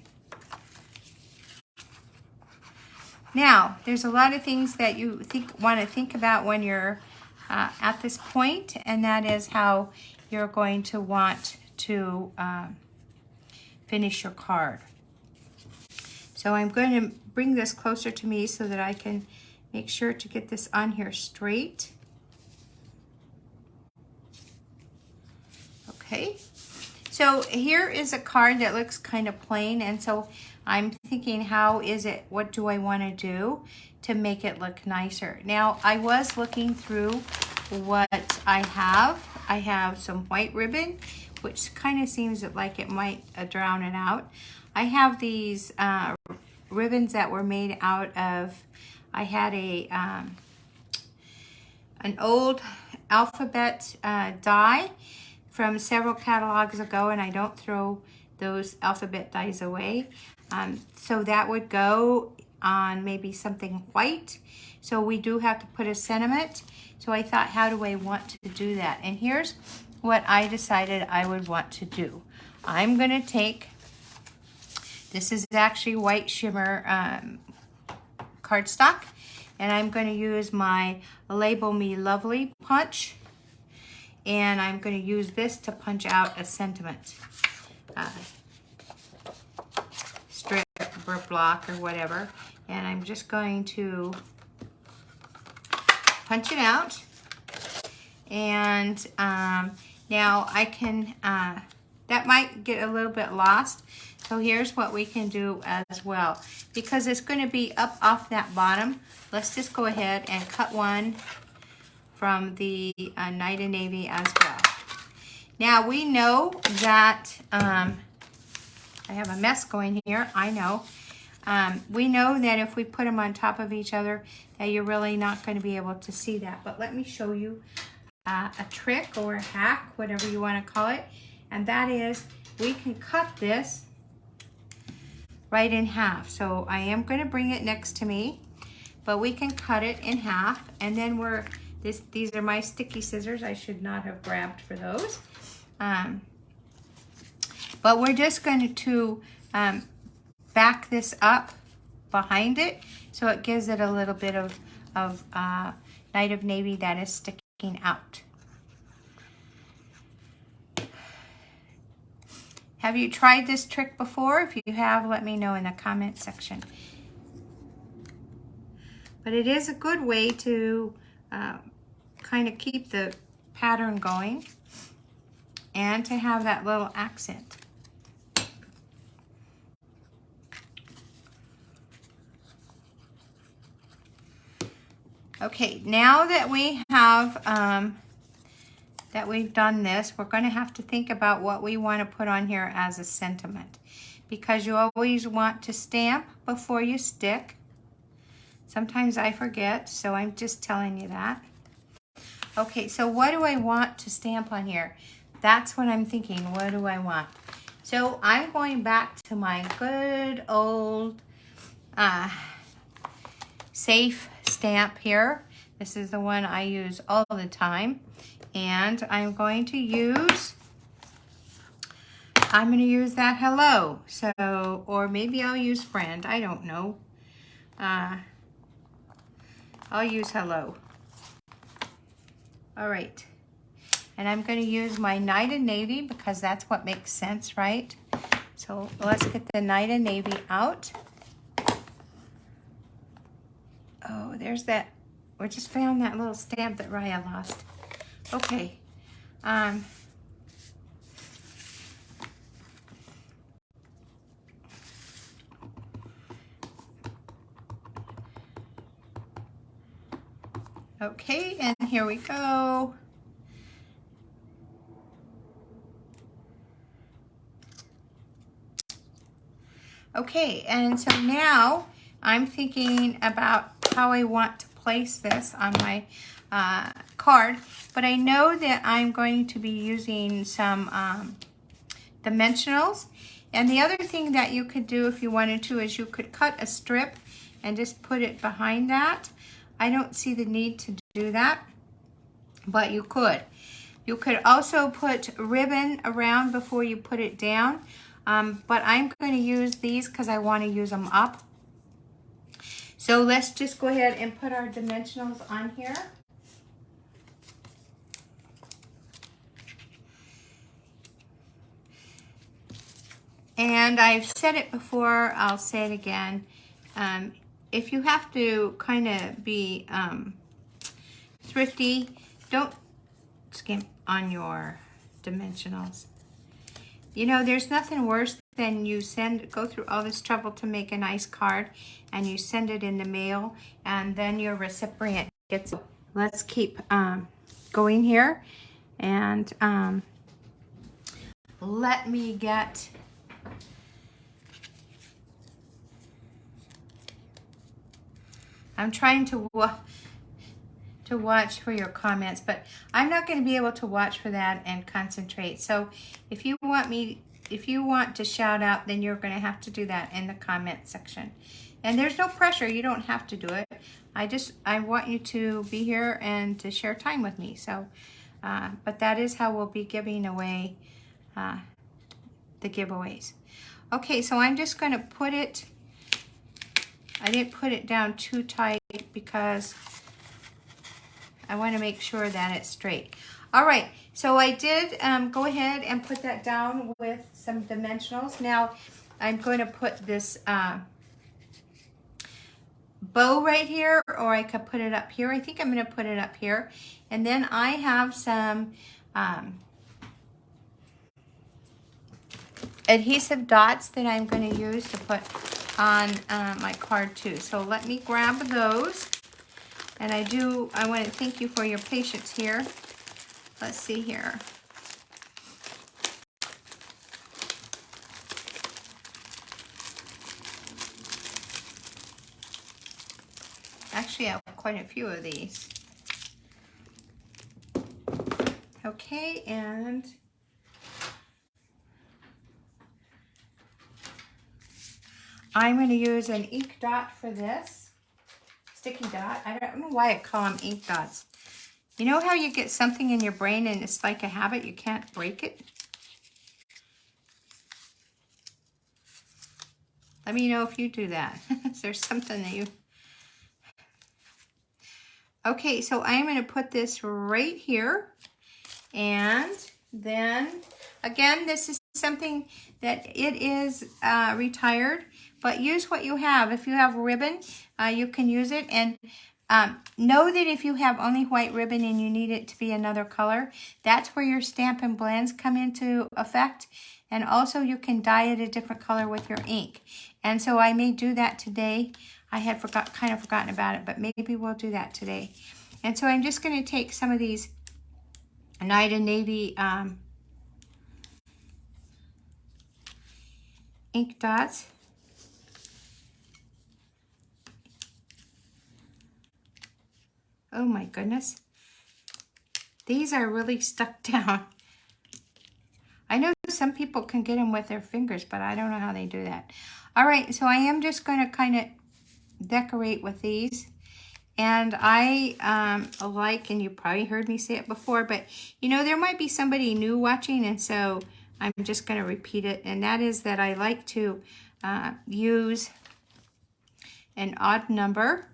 Now, there's a lot of things that you want to think about when you're at this point, and that is how you're going to want to finish your card. So I'm going to bring this closer to me so that I can make sure to get this on here straight. Okay, so here is a card that looks kind of plain, and so I'm thinking, what do I want to do to make it look nicer? Now, I was looking through what I have. I have some white ribbon, which kind of seems like it might drown it out. I have these ribbons that were made out of, I had an old alphabet die from several catalogs ago, and I don't throw those alphabet dies away. So that would go on maybe something white. So we do have to put a sentiment. So I thought, how do I want to do that? And here's what I decided I would want to do. I'm gonna take, this is actually white shimmer cardstock, and I'm gonna use my Label Me Lovely punch, and I'm gonna use this to punch out a sentiment strip or block or whatever. And I'm just going to punch it out. And now I can, that might get a little bit lost. So here's what we can do as well. Because it's going to be up off that bottom, let's just go ahead and cut one from the Night and Navy as well. Now we know that, I have a mess going here, I know. We know that if we put them on top of each other, that you're really not going to be able to see that. But let me show you a trick or a hack, whatever you want to call it. And that is, we can cut this right in half. So I am going to bring it next to me, but we can cut it in half. And then these are my sticky scissors. I should not have grabbed for those. But we're just going to back this up behind it, so it gives it a little bit of Night of Navy that is sticking out. Have you tried this trick before? If you have, let me know in the comment section. But it is a good way to kind of keep the pattern going and to have that little accent. Okay, now that we have, that we've done this, we're going to have to think about what we want to put on here as a sentiment. Because you always want to stamp before you stick. Sometimes I forget, so I'm just telling you that. Okay, so what do I want to stamp on here? That's what I'm thinking. What do I want? So I'm going back to my good old safe stamp here. This is the one I use all the time. And I'm going to use that hello. So, or maybe I'll use friend. I don't know. I'll use hello. All right. And I'm going to use my Night and Navy because that's what makes sense, right? So let's get the Night and Navy out. Oh, there's that. We just found that little stamp that Raya lost. Okay. Okay, and here we go. Okay, and so now I'm thinking about how I want to place this on my card, but I know that I'm going to be using some dimensionals. And the other thing that you could do if you wanted to is you could cut a strip and just put it behind that. I don't see the need to do that, but you could. You could also put ribbon around before you put it down, but I'm going to use these because I want to use them up. So let's just go ahead and put our dimensionals on here. And I've said it before, I'll say it again. If you have to kind of be thrifty, don't skimp on your dimensionals. You know, there's nothing worse than you go through all this trouble to make a nice card and you send it in the mail and then your recipient gets it. Let's keep going here. And let me get, I'm trying to watch for your comments, but I'm not going to be able to watch for that and concentrate. So if you want to shout out, then you're going to have to do that in the comment section. And there's no pressure. You don't have to do it. I want you to be here and to share time with me. So, but that is how we'll be giving away the giveaways. Okay, so I'm just going to put it, I didn't put it down too tight because I want to make sure that it's straight. All right, so I did go ahead and put that down with some dimensionals. Now I'm going to put this bow right here, or I could put it up here. I think I'm going to put it up here. And then I have some adhesive dots that I'm going to use to put on my card too. So let me grab those. And I want to thank you for your patience here. Let's see here. Actually, I have quite a few of these. Okay, and I'm going to use an ink dot for this. Sticky dot. I don't know why I call them ink dots. You know how you get something in your brain and it's like a habit, you can't break it? Let me know if you do that. Is there something that you... Okay, so I'm going to put this right here. And then, again, this is something that it is retired, but use what you have. If you have ribbon, you can use it. And know that if you have only white ribbon and you need it to be another color, that's where your Stampin' Blends come into effect. And also you can dye it a different color with your ink. And so I may do that today. I had kind of forgotten about it, but maybe we'll do that today. And so I'm just going to take some of these Night and Navy ink dots. Oh my goodness. These are really stuck down. I know some people can get them with their fingers, but I don't know how they do that. All right, so I am just going to kind of decorate with these. And I like, and you probably heard me say it before, but you know, there might be somebody new watching, and so I'm just going to repeat it. And that is that I like to use an odd number.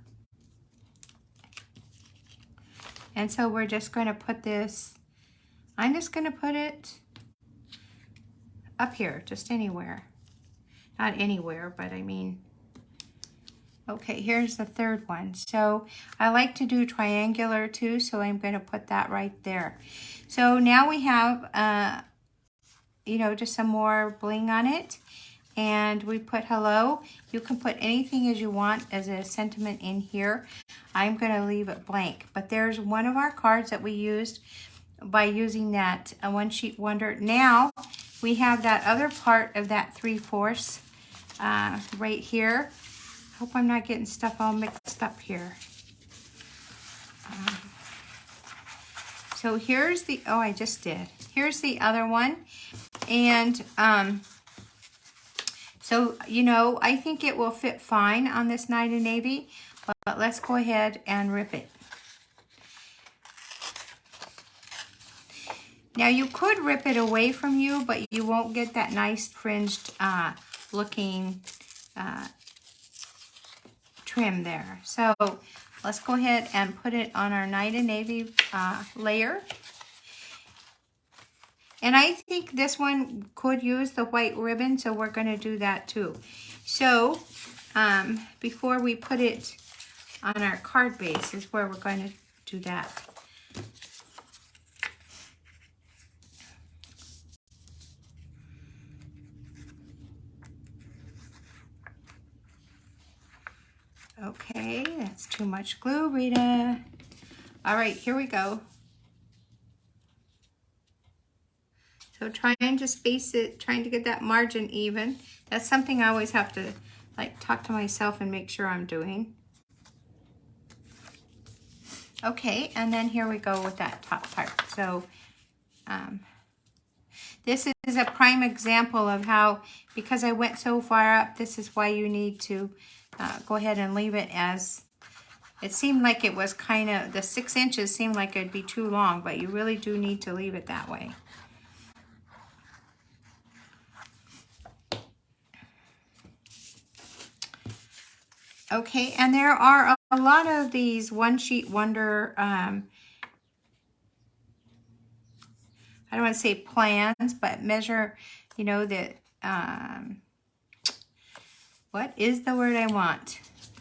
And so we're just going to put this, I'm just going to put it up here, just anywhere. Not anywhere, but I mean, okay, here's the third one. So I like to do triangular too, so I'm going to put that right there. So now we have, you know, just some more bling on it. And we put hello. You can put anything as you want as a sentiment in here. I'm going to leave it blank. But there's one of our cards that we used by using that One Sheet Wonder. Now we have that other part of that 3/4 right here. Hope I'm not getting stuff all mixed up here. So here's the, oh, I just did. Here's the other one. And so, you know, I think it will fit fine on this Night and Navy, but let's go ahead and rip it. Now you could rip it away from you, but you won't get that nice fringed looking trim there. So let's go ahead and put it on our Night and Navy layer. And I think this one could use the white ribbon, so we're going to do that too. So before we put it on our card base is where we're going to do that. Okay, that's too much glue, Rita. All right, here we go. So trying to space it, trying to get that margin even. That's something I always have to like talk to myself and make sure I'm doing. Okay, and then here we go with that top part. So this is a prime example of how, because I went so far up, this is why you need to go ahead and leave it as, it seemed like it was kind of, the 6 inches seemed like it'd be too long, but you really do need to leave it that way. Okay, and there are a lot of these one sheet wonder, I don't want to say plans, but measure, you know, that, what is the word I want?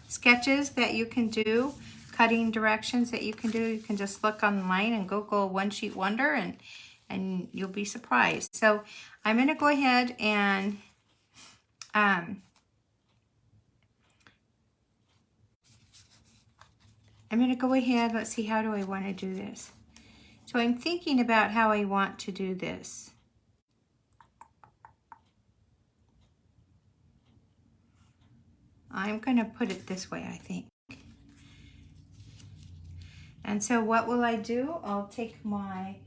Sketches that you can do, cutting directions that you can do. You can just look online and Google one sheet wonder and you'll be surprised. So I'm going to go ahead and let's see, how do I want to do this? So I'm thinking about how I want to do this. I'm going to put it this way, I think. And so what will I do? I'll take my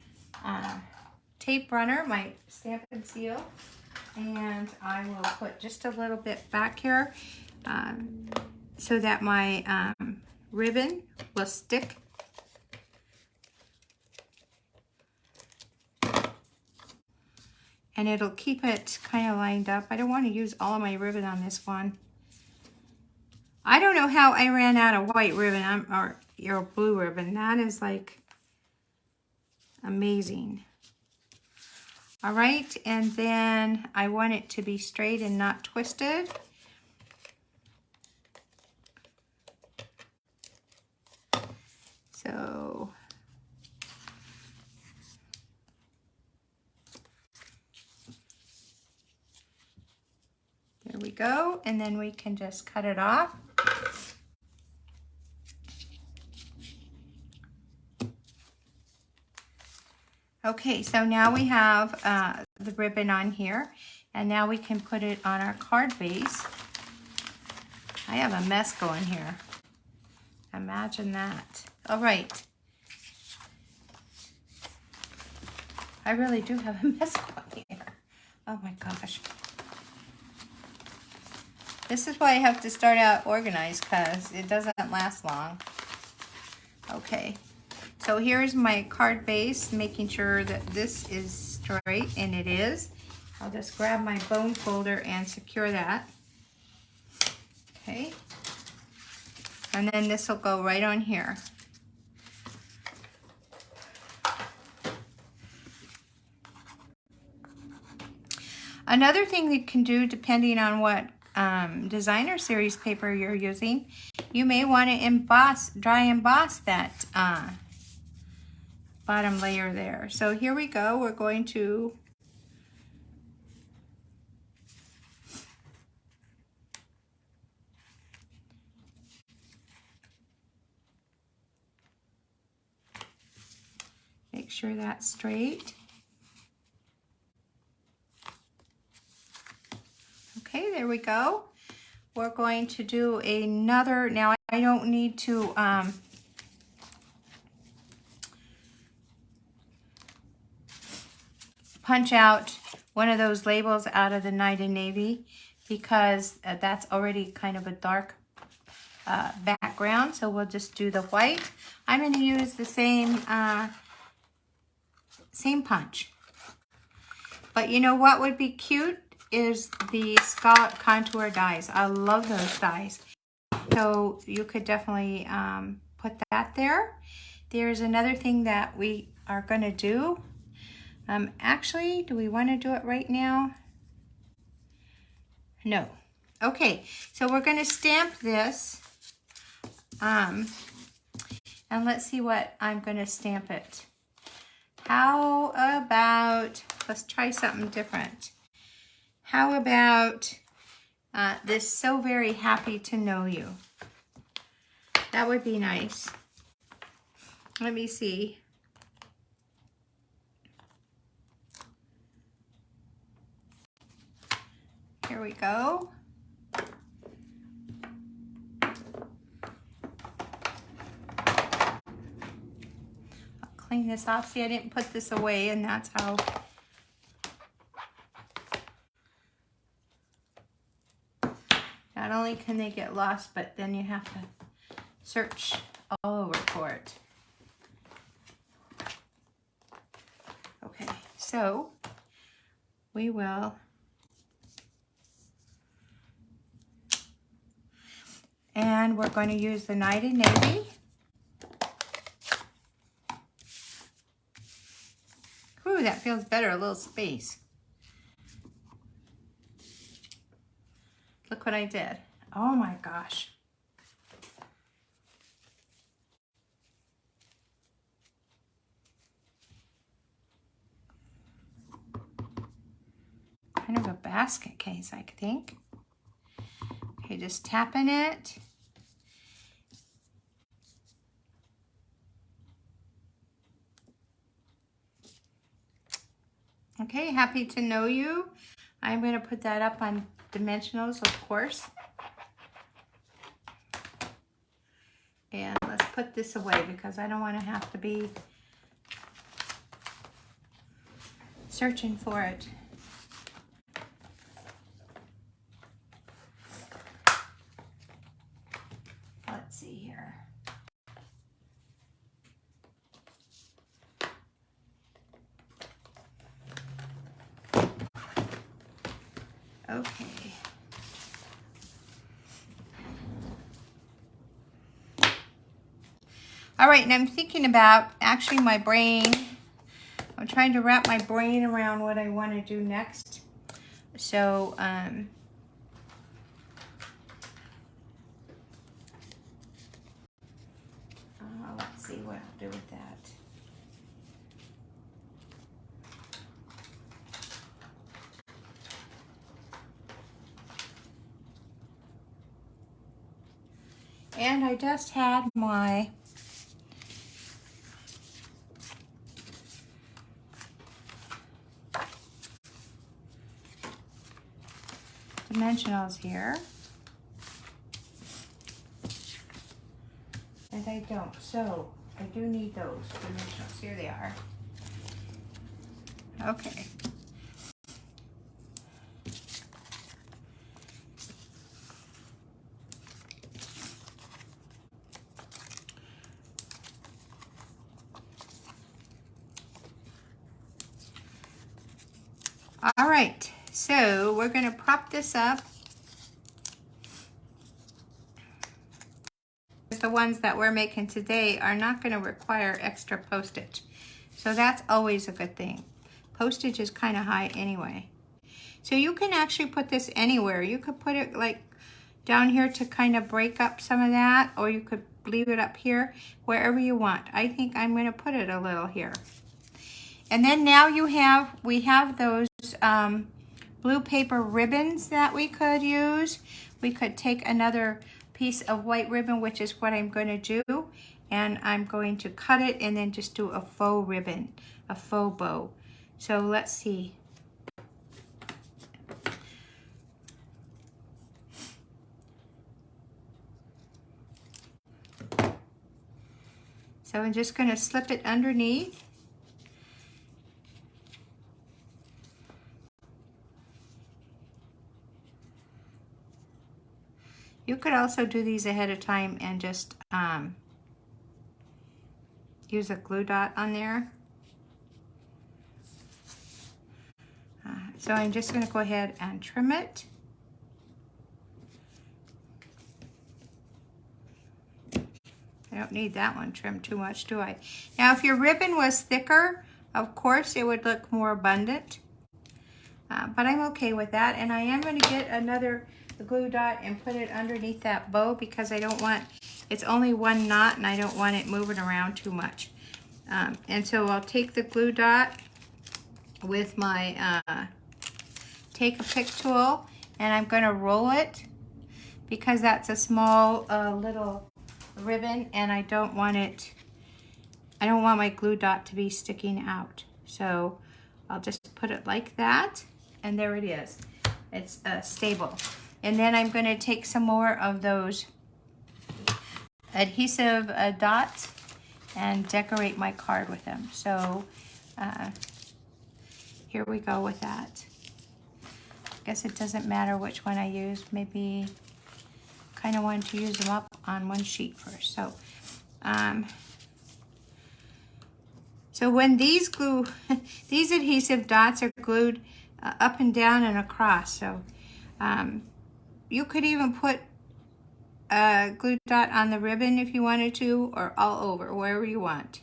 tape runner, my stamp and seal, and I will put just a little bit back here so that my ribbon will stick. And it'll keep it kind of lined up. I don't want to use all of my ribbon on this one. I don't know how I ran out of white ribbon or blue ribbon. That is like amazing. All right, and then I want it to be straight and not twisted. So there we go, and then we can just cut it off. Okay, so now we have the ribbon on here, and now we can put it on our card base. I have a mess going here. Imagine that. All right. I really do have a mess going here. Oh my gosh. This is why I have to start out organized, because it doesn't last long. Okay. So here's my card base, making sure that this is straight, and it is. I'll just grab my bone folder and secure that. Okay. And then this will go right on here. Another thing you can do, depending on what designer series paper you're using, you may want to dry emboss that bottom layer there. So here we go. We're going to make sure that's straight. Okay, there we go. We're going to do another. Now I don't need to punch out one of those labels out of the Night and Navy, because that's already kind of a dark background. So we'll just do the white. I'm going to use the same punch. But you know what would be cute is the scallop contour dies. I love those dies. So you could definitely put that there. There's another thing that we are going to do. Actually, do we want to do it right now? No. Okay, so we're going to stamp this. And let's see what I'm going to stamp it. How about, let's try something different. How about this So Very Happy to Know You? That would be nice. Let me see. we go. I'll clean this off. See, I didn't put this away, and that's how. Not only can they get lost, but then you have to search all over for it. Okay, so we will and we're going to use the Night in Navy. Ooh, that feels better, a little space. Look what I did. Oh my gosh. Kind of a basket case, I think. Okay, just tapping it. Okay, happy to know you. I'm going to put that up on dimensionals, of course. And let's put this away because I don't want to have to be searching for it. Let's see here. Okay. All right, and I'm thinking about, actually my brain, I'm trying to wrap my brain around what I want to do next. So, let's see what I'll do with that. And I just had my dimensionals here. And I don't, so I do need those dimensionals. Here they are. Okay. All right, so we're going to prop this up. The ones that we're making today are not going to require extra postage. So that's always a good thing. Postage is kind of high anyway. So you can actually put this anywhere. You could put it like down here to kind of break up some of that, or you could leave it up here, wherever you want. I think I'm going to put it a little here. And then now we have those blue paper ribbons that we could use. We could take another piece of white ribbon, which is what I'm going to do, and I'm going to cut it and then just do a faux ribbon, a faux bow. So let's see. So I'm just going to slip it underneath. You could also do these ahead of time and just use a glue dot on there. So I'm just going to go ahead and trim it. I don't need that one trimmed too much, do I? Now, if your ribbon was thicker, of course, it would look more abundant. But I'm okay with that. And I am going to get another glue dot and put it underneath that bow because I don't want, it's only one knot and I don't want it moving around too much. And so I'll take the glue dot with my take a pick tool and I'm going to roll it because that's a small little ribbon and I don't want my glue dot to be sticking out. So I'll just put it like that and there it is. it's stable. And then I'm going to take some more of those adhesive dots and decorate my card with them. So here we go with that. I guess it doesn't matter which one I use. Maybe kind of wanted to use them up on one sheet first. So when these these adhesive dots are glued up and down and across. So you could even put a glue dot on the ribbon if you wanted to, or all over, wherever you want.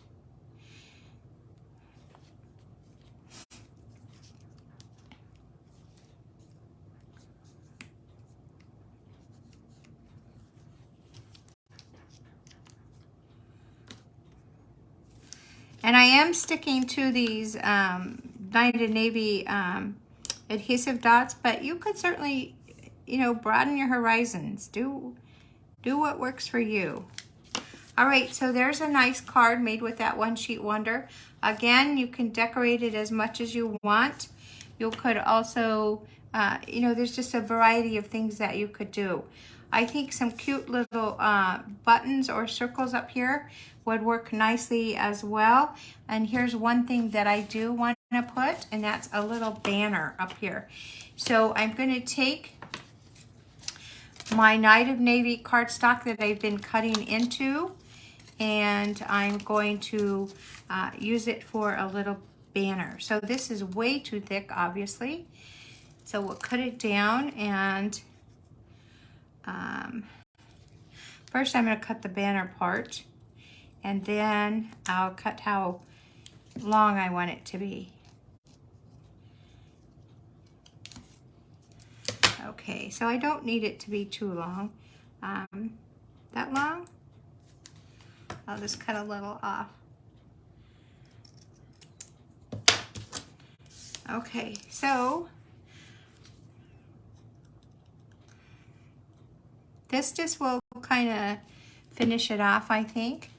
And I am sticking to these Night and Navy adhesive dots, but you could certainly, you know, broaden your horizons. Do what works for you. All right, so there's a nice card made with that One Sheet Wonder. Again, you can decorate it as much as you want. You could also, you know, there's just a variety of things that you could do. I think some cute little buttons or circles up here would work nicely as well. And here's one thing that I do want to put, and that's a little banner up here. So I'm going to take my Night of Navy cardstock that I've been cutting into, and I'm going to use it for a little banner. So this is way too thick, obviously. So we'll cut it down, and first I'm going to cut the banner part, and then I'll cut how long I want it to be. Okay, so I don't need it to be too long. That long? I'll just cut a little off. Okay, so this just will kind of finish it off, I think.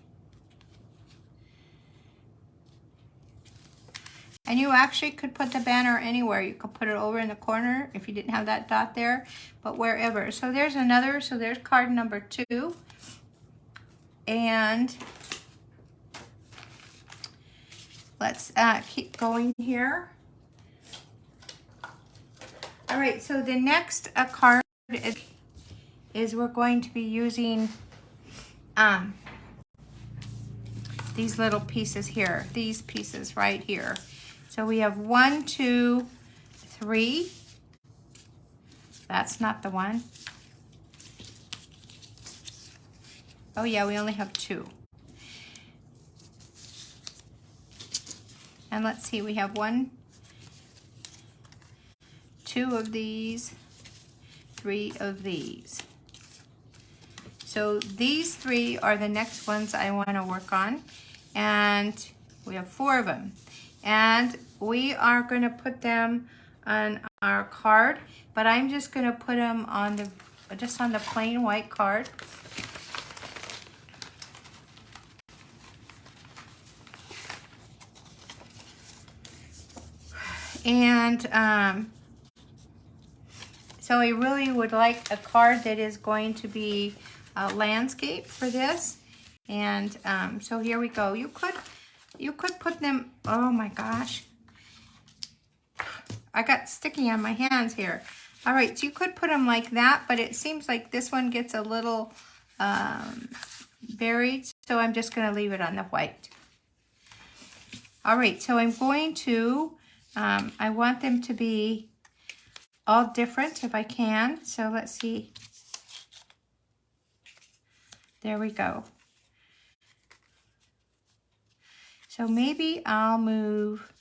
And you actually could put the banner anywhere. You could put it over in the corner if you didn't have that dot there, but wherever. So there's another, so there's card number 2. And let's keep going here. All right, so the next card is we're going to be using these little pieces here, these pieces right here. So we have 1, 2, 3. That's not the one. Oh yeah, we only have 2. And let's see, we have 1, 2 of these, 3 of these. So these 3 are the next ones I want to work on. And we have 4 of them. And we are going to put them on our card, but I'm just going to put them on the, just on the plain white card. And so I really would like a card that is going to be a landscape for this. And so here we go. You could put them, oh my gosh. I got sticky on my hands here. All right, so you could put them like that, but it seems like this one gets a little buried, so I'm just gonna leave it on the white. All right, so I'm going to, I want them to be all different if I can. So let's see. There we go. So maybe I'll move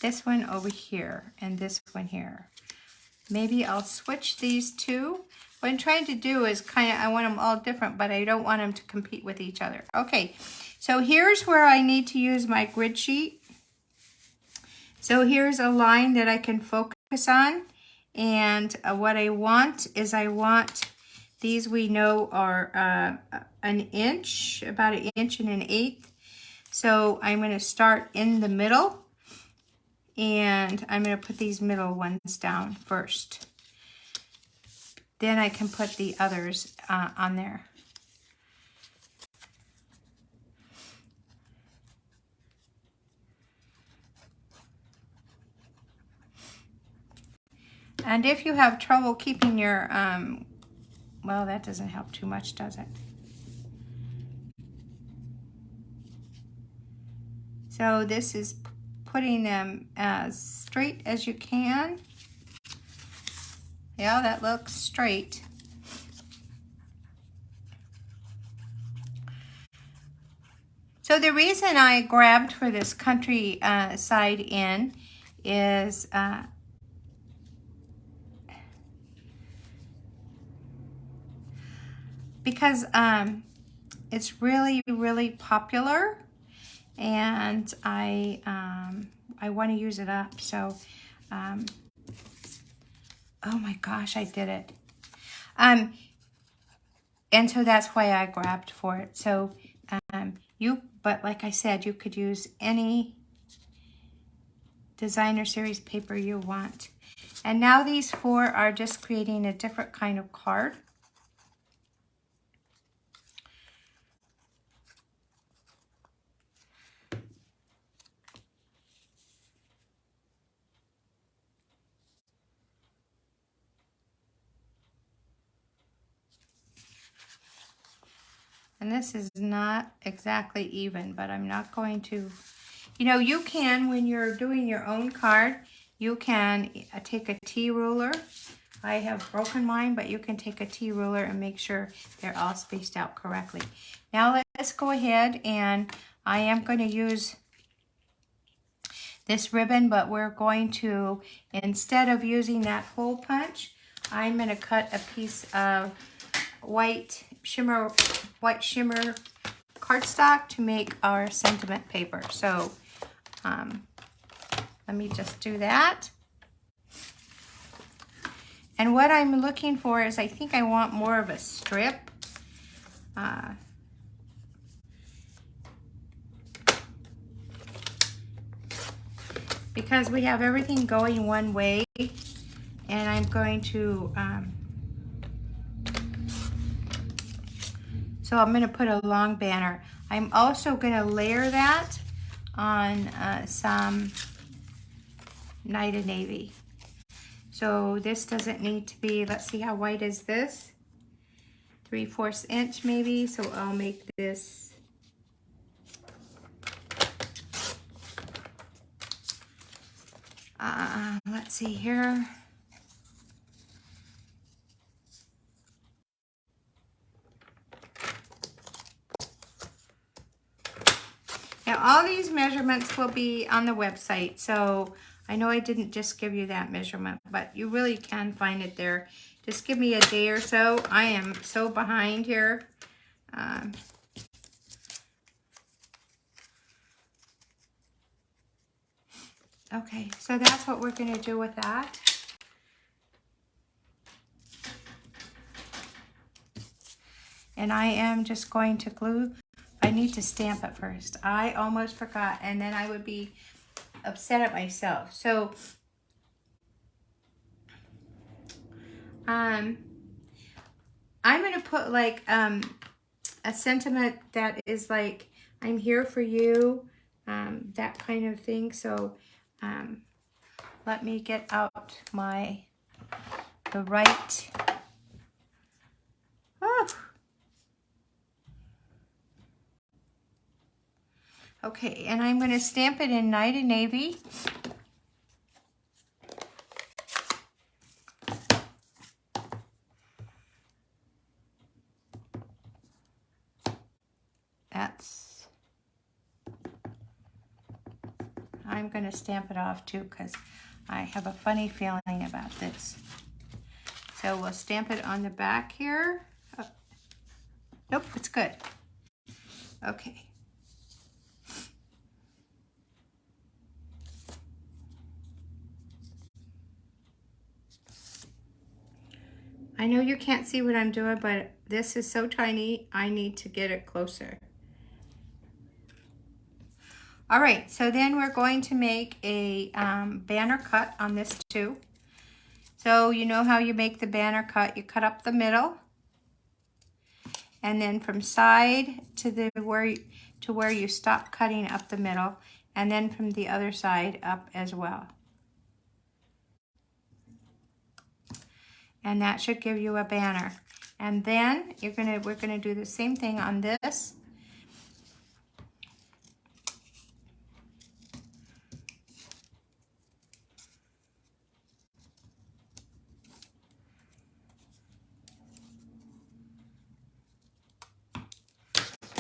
this one over here and this one here. Maybe I'll switch these 2. What I'm trying to do is I want them all different, but I don't want them to compete with each other. Okay, so here's where I need to use my grid sheet. So here's a line that I can focus on. And what I want is these we know are an inch, about 1 1/8 inches. So I'm going to start in the middle And I'm going to put these middle ones down first. Then I can put the others on there. And if you have trouble keeping your, well, that doesn't help too much, does it? So this is putting them as straight as you can. Yeah, that looks straight. So the reason I grabbed for this country side in is because it's really, really popular, and I want to use it up. So, oh my gosh, I did it. And so that's why I grabbed for it. So but like I said, you could use any designer series paper you want. And now these 4 are just creating a different kind of card. And this is not exactly even, but I'm not going to, you know, you can, when you're doing your own card, you can take a T ruler. I have broken mine, but you can take a T ruler and make sure they're all spaced out correctly. Now let's go ahead, and I am going to use this ribbon, but we're going to, instead of using that hole punch, I'm going to cut a piece of white shimmer cardstock to make our sentiment paper. So let me just do that. And what I'm looking for is, I think I want more of a strip. Because we have everything going one way, and I'm going to, so I'm going to put a long banner. I'm also going to layer that on some Night of Navy. So this doesn't need to be, let's see, how wide is this? 3/4 inch maybe. So I'll make this let's see here. Now all these measurements will be on the website, so I know I didn't just give you that measurement, but you really can find it there. Just give me a day or so. I am so behind here. Okay, so that's what we're going to do with that. And I am just going to glue. I need to stamp it first. I almost forgot, and then I would be upset at myself. So I'm going to put like a sentiment that is like, I'm here for you, that kind of thing. So let me get out the right. Oh. Okay, and I'm going to stamp it in Night of Navy. I'm going to stamp it off too, because I have a funny feeling about this. So we'll stamp it on the back here. Oh. Nope, it's good. Okay. I know you can't see what I'm doing, but this is so tiny, I need to get it closer. All right, so then we're going to make a banner cut on this too. So you know how you make the banner cut. You cut up the middle, and then from side to where you stop cutting up the middle, and then from the other side up as well. And that should give you a banner. And then we're gonna do the same thing on this.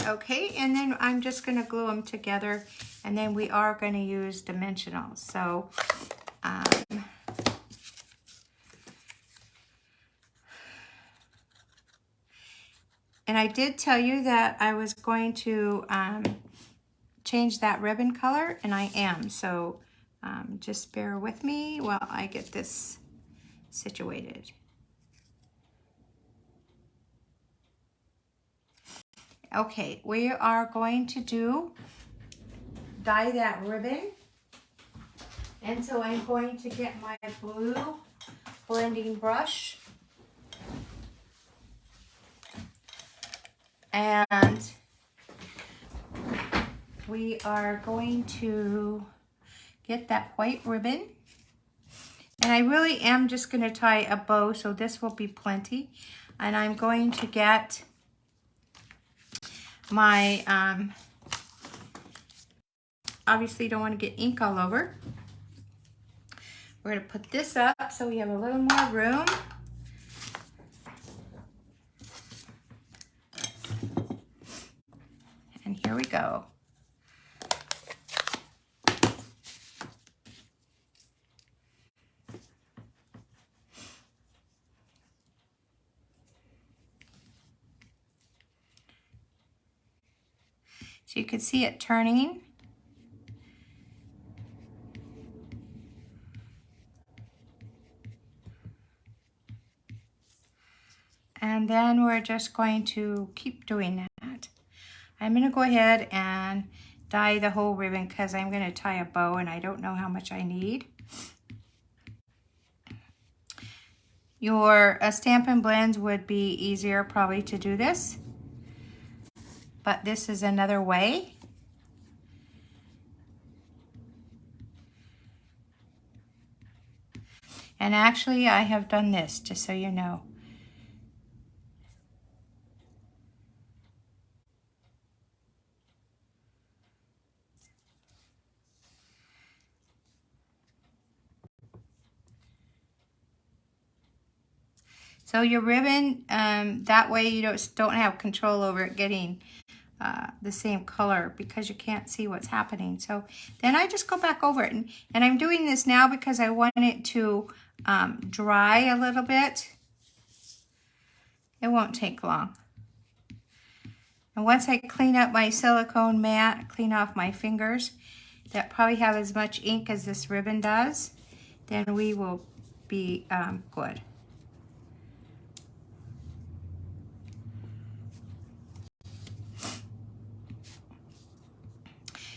Okay, and then I'm just going to glue them together, and then we are going to use dimensionals. So, and I did tell you that I was going to change that ribbon color, and I am. So just bear with me while I get this situated. Okay, we are going to dye that ribbon. And so I'm going to get my blue blending brush. And we are going to get that white ribbon. And I really am just going to tie a bow, so this will be plenty. And I'm going to get my, obviously don't want to get ink all over. We're going to put this up so we have a little more room. And here we go. So you can see it turning. And then we're just going to keep doing that. I'm going to go ahead and dye the whole ribbon because I'm going to tie a bow and I don't know how much I need. Your Stampin' Blends would be easier probably to do this, but this is another way. And actually I have done this, just so you know. So your ribbon, that way you don't have control over it getting the same color because you can't see what's happening. So then I just go back over it. And I'm doing this now because I want it to dry a little bit. It won't take long. And once I clean up my silicone mat, clean off my fingers that probably have as much ink as this ribbon does, then we will be good.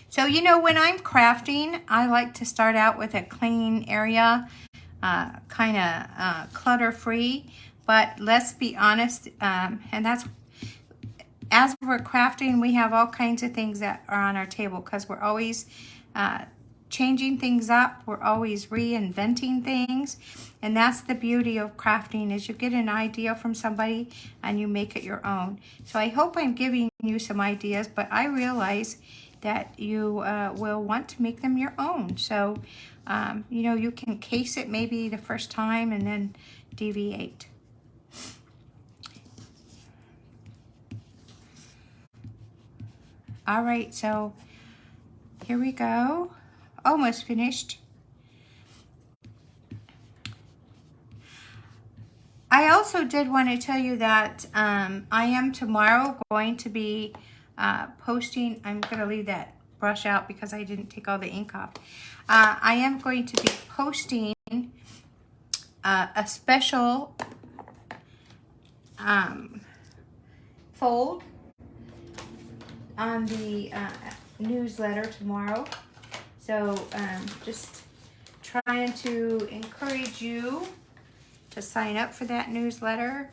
So, you know, when I'm crafting, I like to start out with a clean area, kind of clutter-free. But let's be honest, and that's, as we're crafting, we have all kinds of things that are on our table because we're always changing things up. We're always reinventing things. And that's the beauty of crafting, is you get an idea from somebody and you make it your own. So I hope I'm giving you some ideas, but I realize that you will want to make them your own. So, you know, you can case it maybe the first time and then deviate. All right, so here we go. Almost finished. I also did want to tell you that I am tomorrow going to be posting. I'm going to leave that brush out because I didn't take all the ink off. I am going to be posting a special fold on the newsletter tomorrow. So just trying to encourage you to sign up for that newsletter.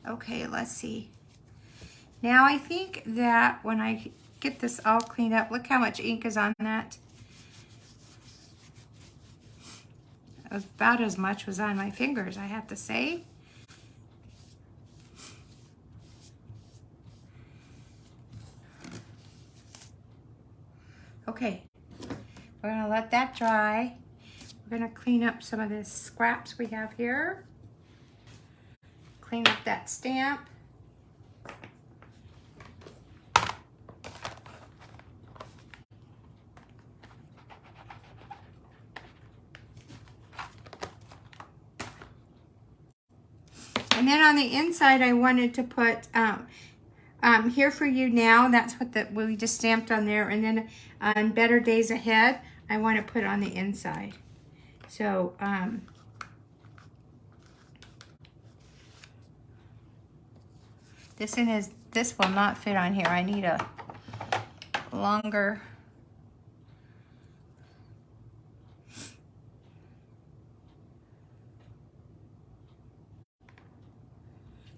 Okay, let's see. Now I think that when I get this all cleaned up, look how much ink is on that. About as much was on my fingers, I have to say. Okay, we're gonna let that dry. We're gonna clean up some of the scraps we have here. Clean up that stamp. And then on the inside, I wanted to put Here For You Now. That's what we just stamped on there. And then on Better Days Ahead, I want to put on the inside. So, this will not fit on here. I need a longer.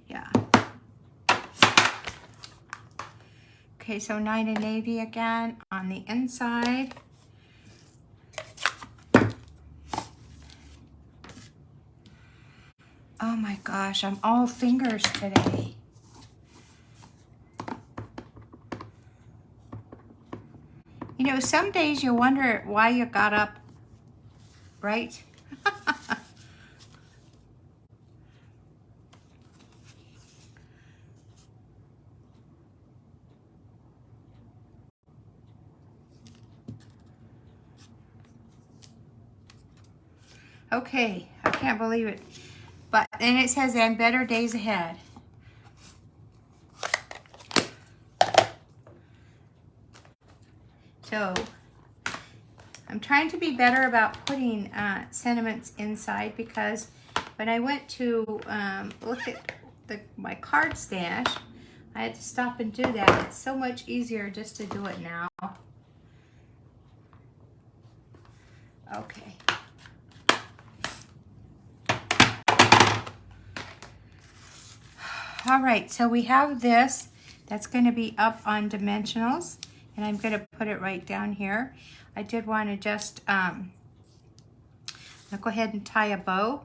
Yeah. Okay, so 9 and Navy again on the inside. Oh my gosh, I'm all fingers today. You know, some days you wonder why you got up, right? Okay, I can't believe it. But then it says "and Better Days Ahead." So I'm trying to be better about putting sentiments inside, because when I went to look at my card stash, I had to stop and do that. It's so much easier just to do it now. Okay. All right, so we have this. That's going to be up on dimensionals, and I'm going to put it right down here. I did want to just I'll go ahead and tie a bow.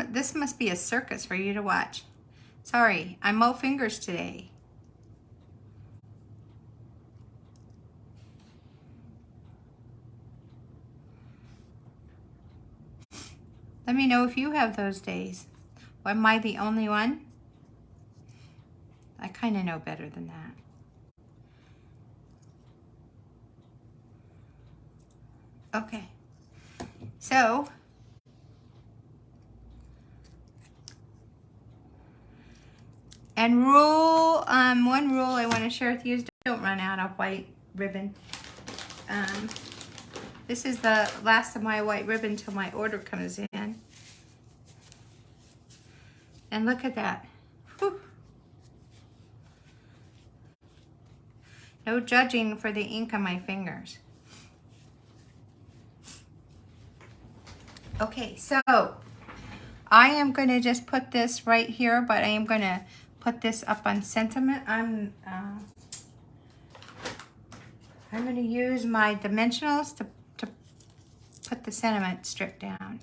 This must be a circus for you to watch. Sorry, I'm all fingers today. Let me know if you have those days. Or am I the only one? I kind of know better than that. Okay, so and one rule I want to share with you is don't run out of white ribbon. This is the last of my white ribbon till my order comes in. And look at that. Whew. No judging for the ink on my fingers. Okay, so I am going to just put this right here, but I am going to put this up on sentiment. I'm going to use my dimensionals to put the sentiment strip down.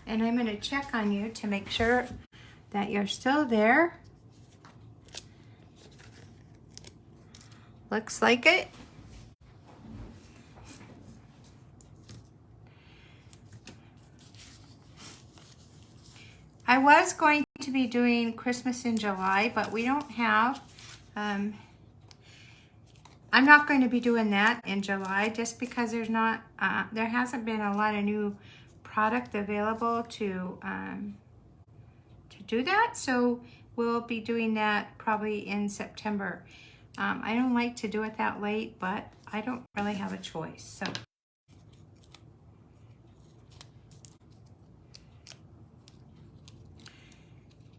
And I'm going to check on you to make sure that you're still there. Looks like it. I was going to be doing Christmas in July, but we don't have, I'm not going to be doing that in July just because there's not, there hasn't been a lot of new product available to do that. So we'll be doing that probably in September. I don't like to do it that late, but I don't really have a choice.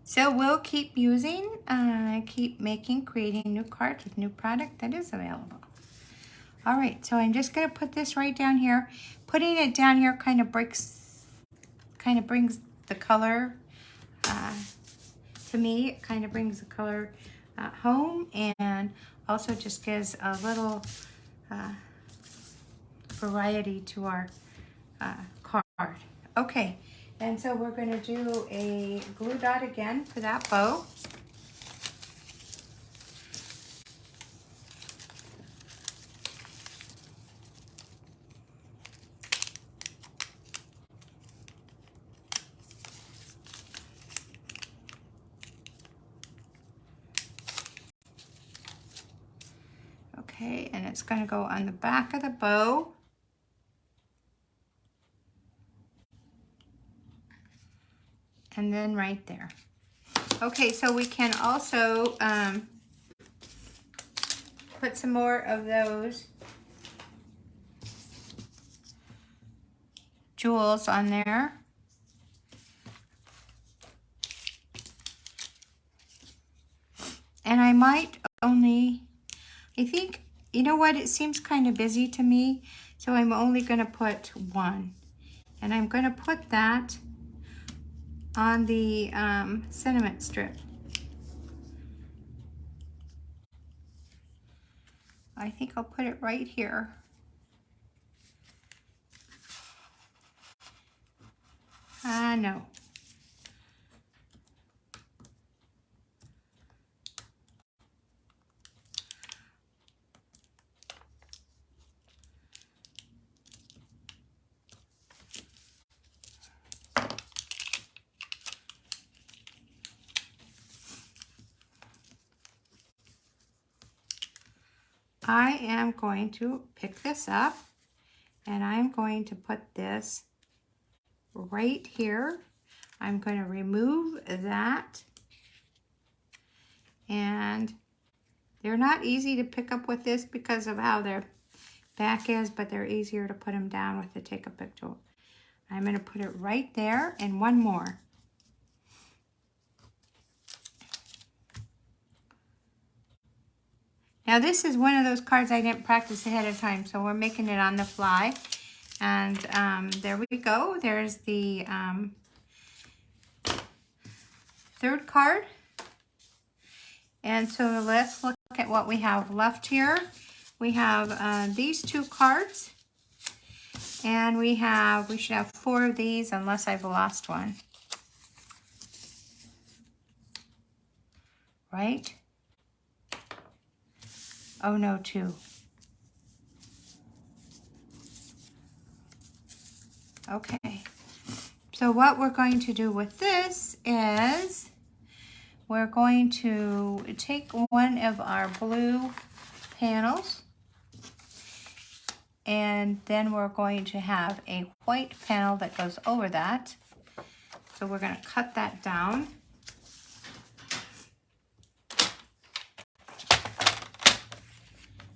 So we'll keep using, keep making, creating new cards with new product that is available. All right, so I'm just gonna put this right down here. Putting it down here kind of brings the color, to me, it kind of brings the color home, and also just gives a little variety to our card. Okay, and so we're gonna do a glue dot again for that bow. Okay, and it's gonna go on the back of the bow. And then right there. Okay, so we can also put some more of those jewels on there. And I might only, I think, you know what, it seems kind of busy to me, so I'm only gonna put one. And I'm gonna put that on the sentiment strip. I think I'll put it right here. No. I am going to pick this up, and I'm going to put this right here. I'm going to remove that, and they're not easy to pick up with this because of how their back is, but they're easier to put them down with the take a pick tool. I'm going to put it right there, and one more. Now this is one of those cards I didn't practice ahead of time, so we're making it on the fly. And there we go. There's the third card. And so let's look at what we have left here. We have these two cards. And we should have 4 of these unless I've lost one. Right? Oh no, 2. Okay. So what we're going to do with this is we're going to take one of our blue panels, and then we're going to have a white panel that goes over that. So we're going to cut that down.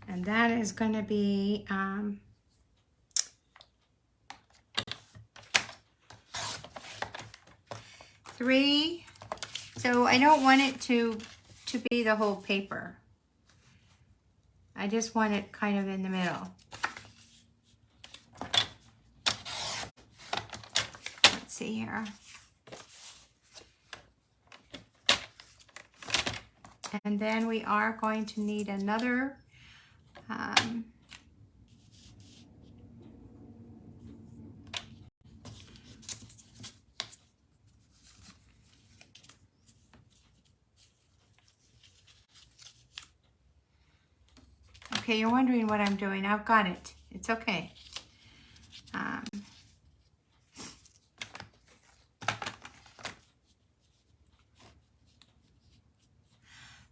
And that is going to be 3. So I don't want it to be the whole paper. I just want it kind of in the middle. Let's see here. And then we are going to need another okay, you're wondering what I'm doing. I've got it. It's okay.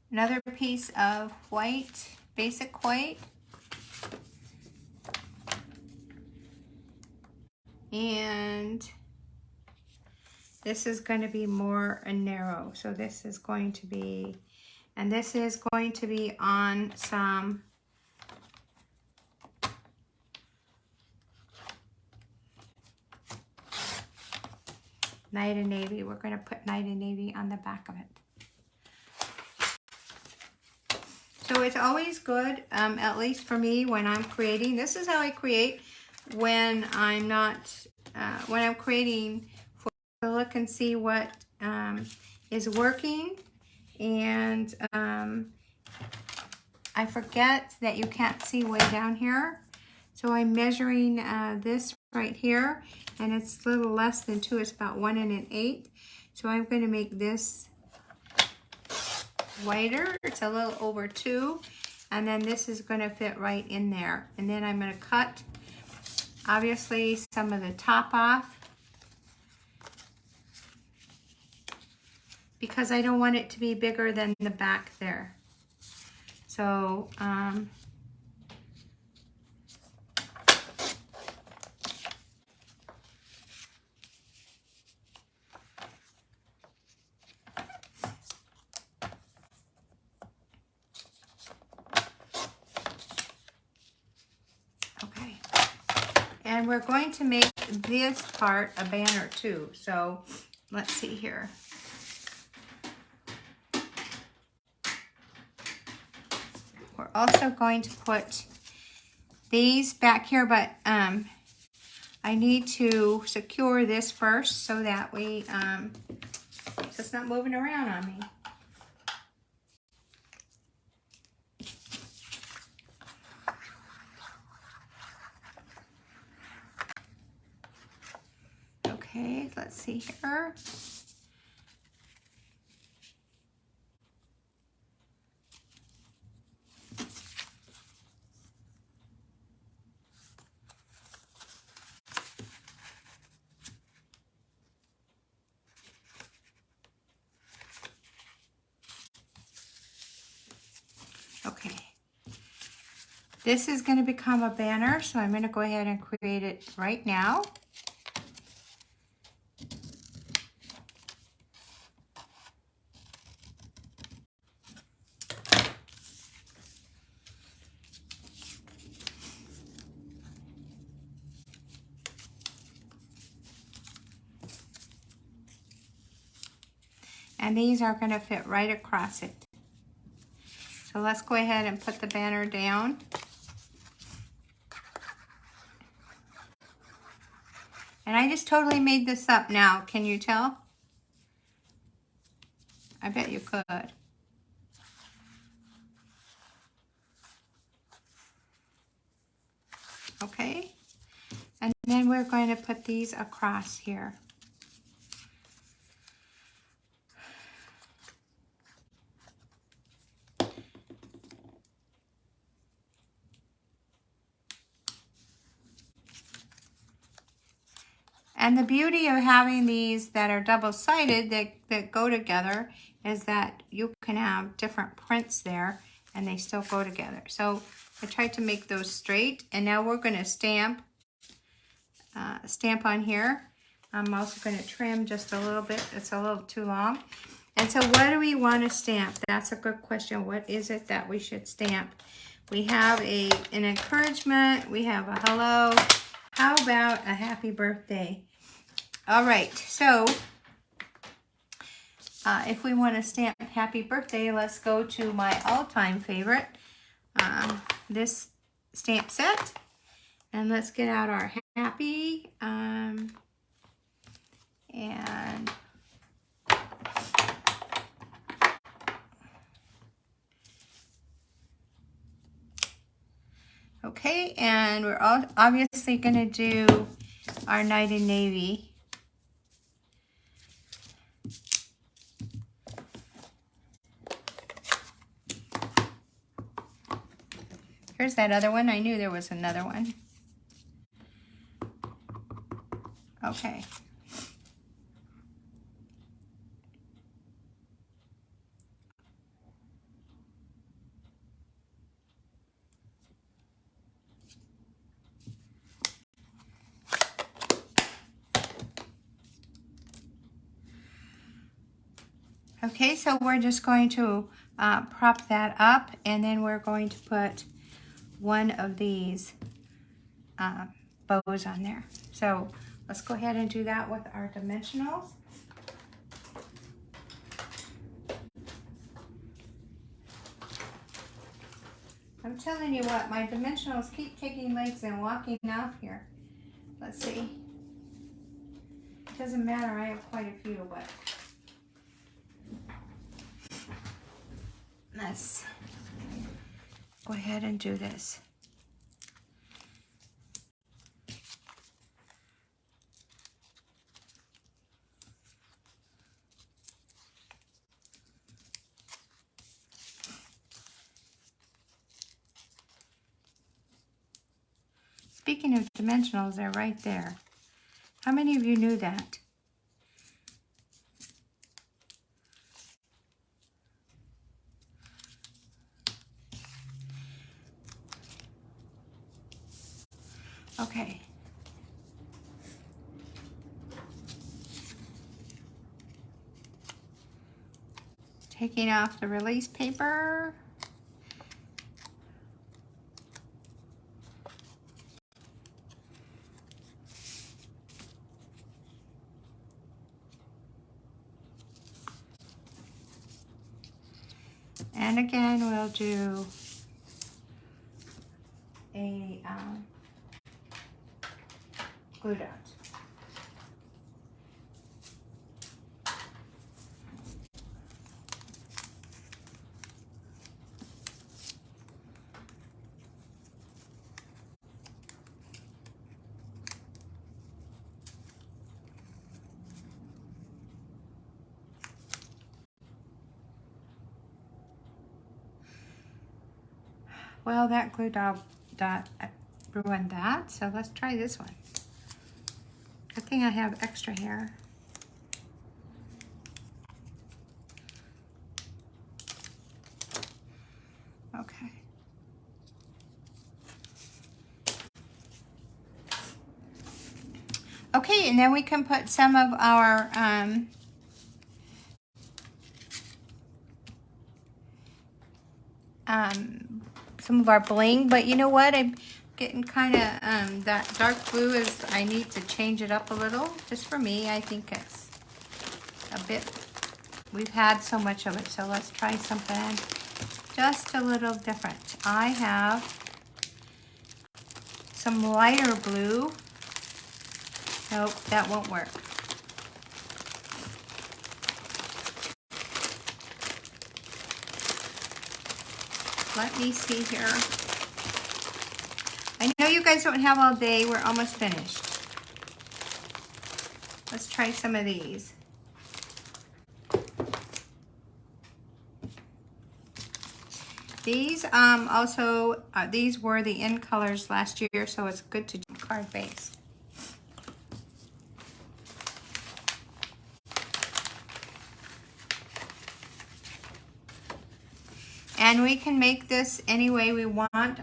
Another piece of white, basic white. And this is going to be more narrow. So this is going to be And this is going to be on some Night of Navy. We're going to put Night of Navy on the back of it. So it's always good, at least for me, when I'm creating. This is how I create when I'm not, when I'm creating for look and see what is working. And I forget that you can't see way down here. So I'm measuring this right here, and it's a little less than 2. It's about 1 1/8. So I'm going to make this wider. It's a little over 2. And then this is going to fit right in there. And then I'm going to cut, obviously, some of the top off, because I don't want it to be bigger than the back there. So, okay. And we're going to make this part a banner too. So, let's see here. We're also going to put these back here, but I need to secure this first so that we, so it's not moving around on me. Okay, let's see here. Okay, this is going to become a banner, so I'm going to go ahead and create it right now. And these are going to fit right across it. So let's go ahead and put the banner down. And I just totally made this up now. Can you tell? I bet you could. Okay. And then we're going to put these across here. And the beauty of having these that are double-sided that go together is that you can have different prints there and they still go together. So I tried to make those straight, and now we're going to stamp on here. I'm also going to trim just a little bit. It's a little too long. And so what do we want to stamp? That's a good question. What is it that we should stamp? We have an encouragement. We have a hello. How about a happy birthday? All right, so if we want to stamp happy birthday, let's go to my all-time favorite, this stamp set. And let's get out our happy, and okay, and we're obviously going to do our Night in Navy. Here's that other one. I knew there was another one. Okay. Okay, so we're just going to prop that up, and then we're going to put one of these bows on there. So let's go ahead and do that with our dimensionals. I'm telling you what, my dimensionals keep taking legs and walking off here. Let's see. It doesn't matter, I have quite a few, but let's go ahead and do this. Speaking of dimensionals, they're right there. How many of you knew that? Okay. Taking off the release paper. And again, we'll do a glue dot. Well, that glue dot ruined that, so let's try this one. Good thing I have extra here. Okay. Okay, and then we can put some of our bling, but you know what? I'm getting kind of, that dark blue is, I need to change it up a little, just for me. I think it's a bit, we've had so much of it, so let's try something just a little different. I have some lighter blue. Nope, that won't work. Let me see here. I know you guys don't have all day. We're almost finished. Let's try some of these. These also, these were the in colors last year, so it's good to do card base. And we can make this any way we want.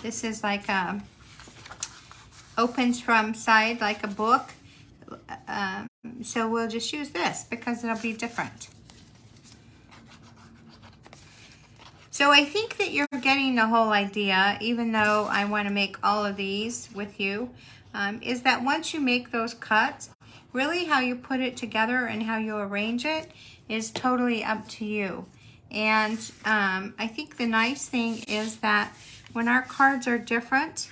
This is like opens from side like a book. So we'll just use this because it'll be different. So I think that you're getting the whole idea, even though I want to make all of these with you, is that once you make those cuts, really how you put it together and how you arrange it is totally up to you. And I think the nice thing is that when our cards are different,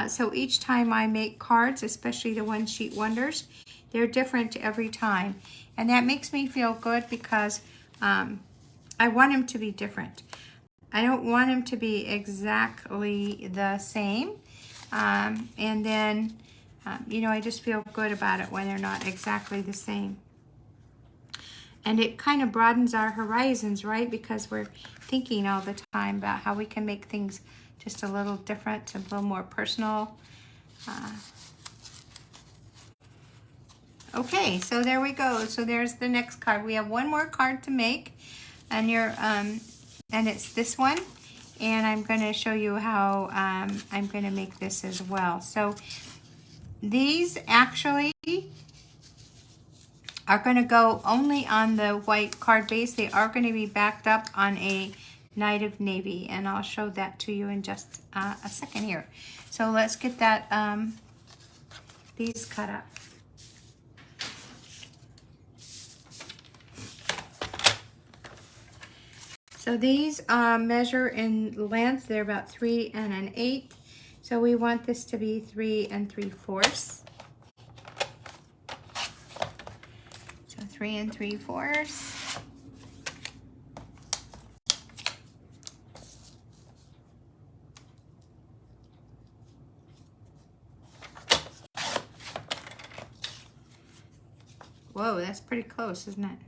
so each time I make cards, especially the one sheet wonders, they're different every time. And that makes me feel good because I want them to be different. I don't want them to be exactly the same. And then, you know, I just feel good about it when they're not exactly the same. And it kind of broadens our horizons, right? Because we're thinking all the time about how we can make things just a little different, a little more personal. Okay, so there we go. So there's the next card. We have one more card to make, and and it's this one. And I'm going to show you how I'm going to make this as well. So these actually are going to go only on the white card base. They are going to be backed up on a Night of Navy, and I'll show that to you in just a second here. So let's get that these cut up. So these measure in length. They're about 3 1/8. So we want this to be 3 3/4. So 3 3/4. Whoa, that's pretty close, isn't it?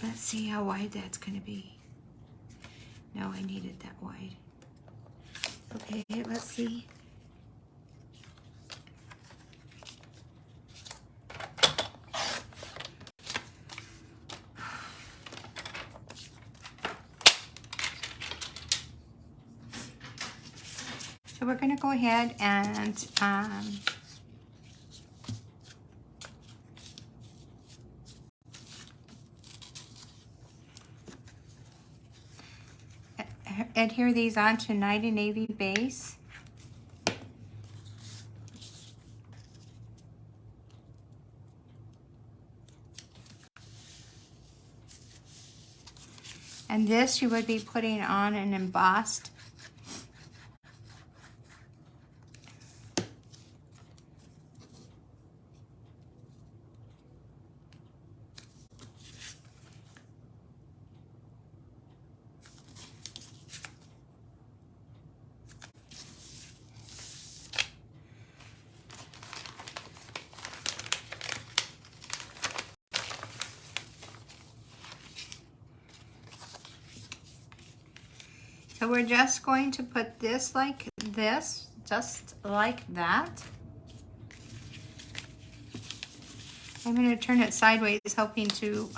Let's see how wide that's going to be. No, I need it that wide. Okay, let's see. So we're going to go ahead and adhere these onto Night of Navy base. And this you would be putting on an embossed. So we're just going to put this like this, just like that. I'm going to turn it sideways, hoping to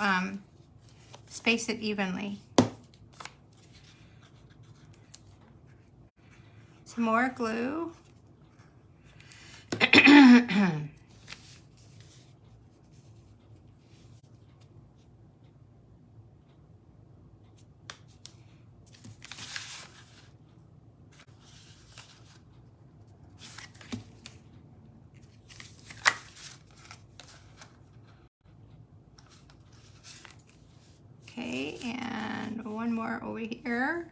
space it evenly. Some more glue. Okay, and one more over here.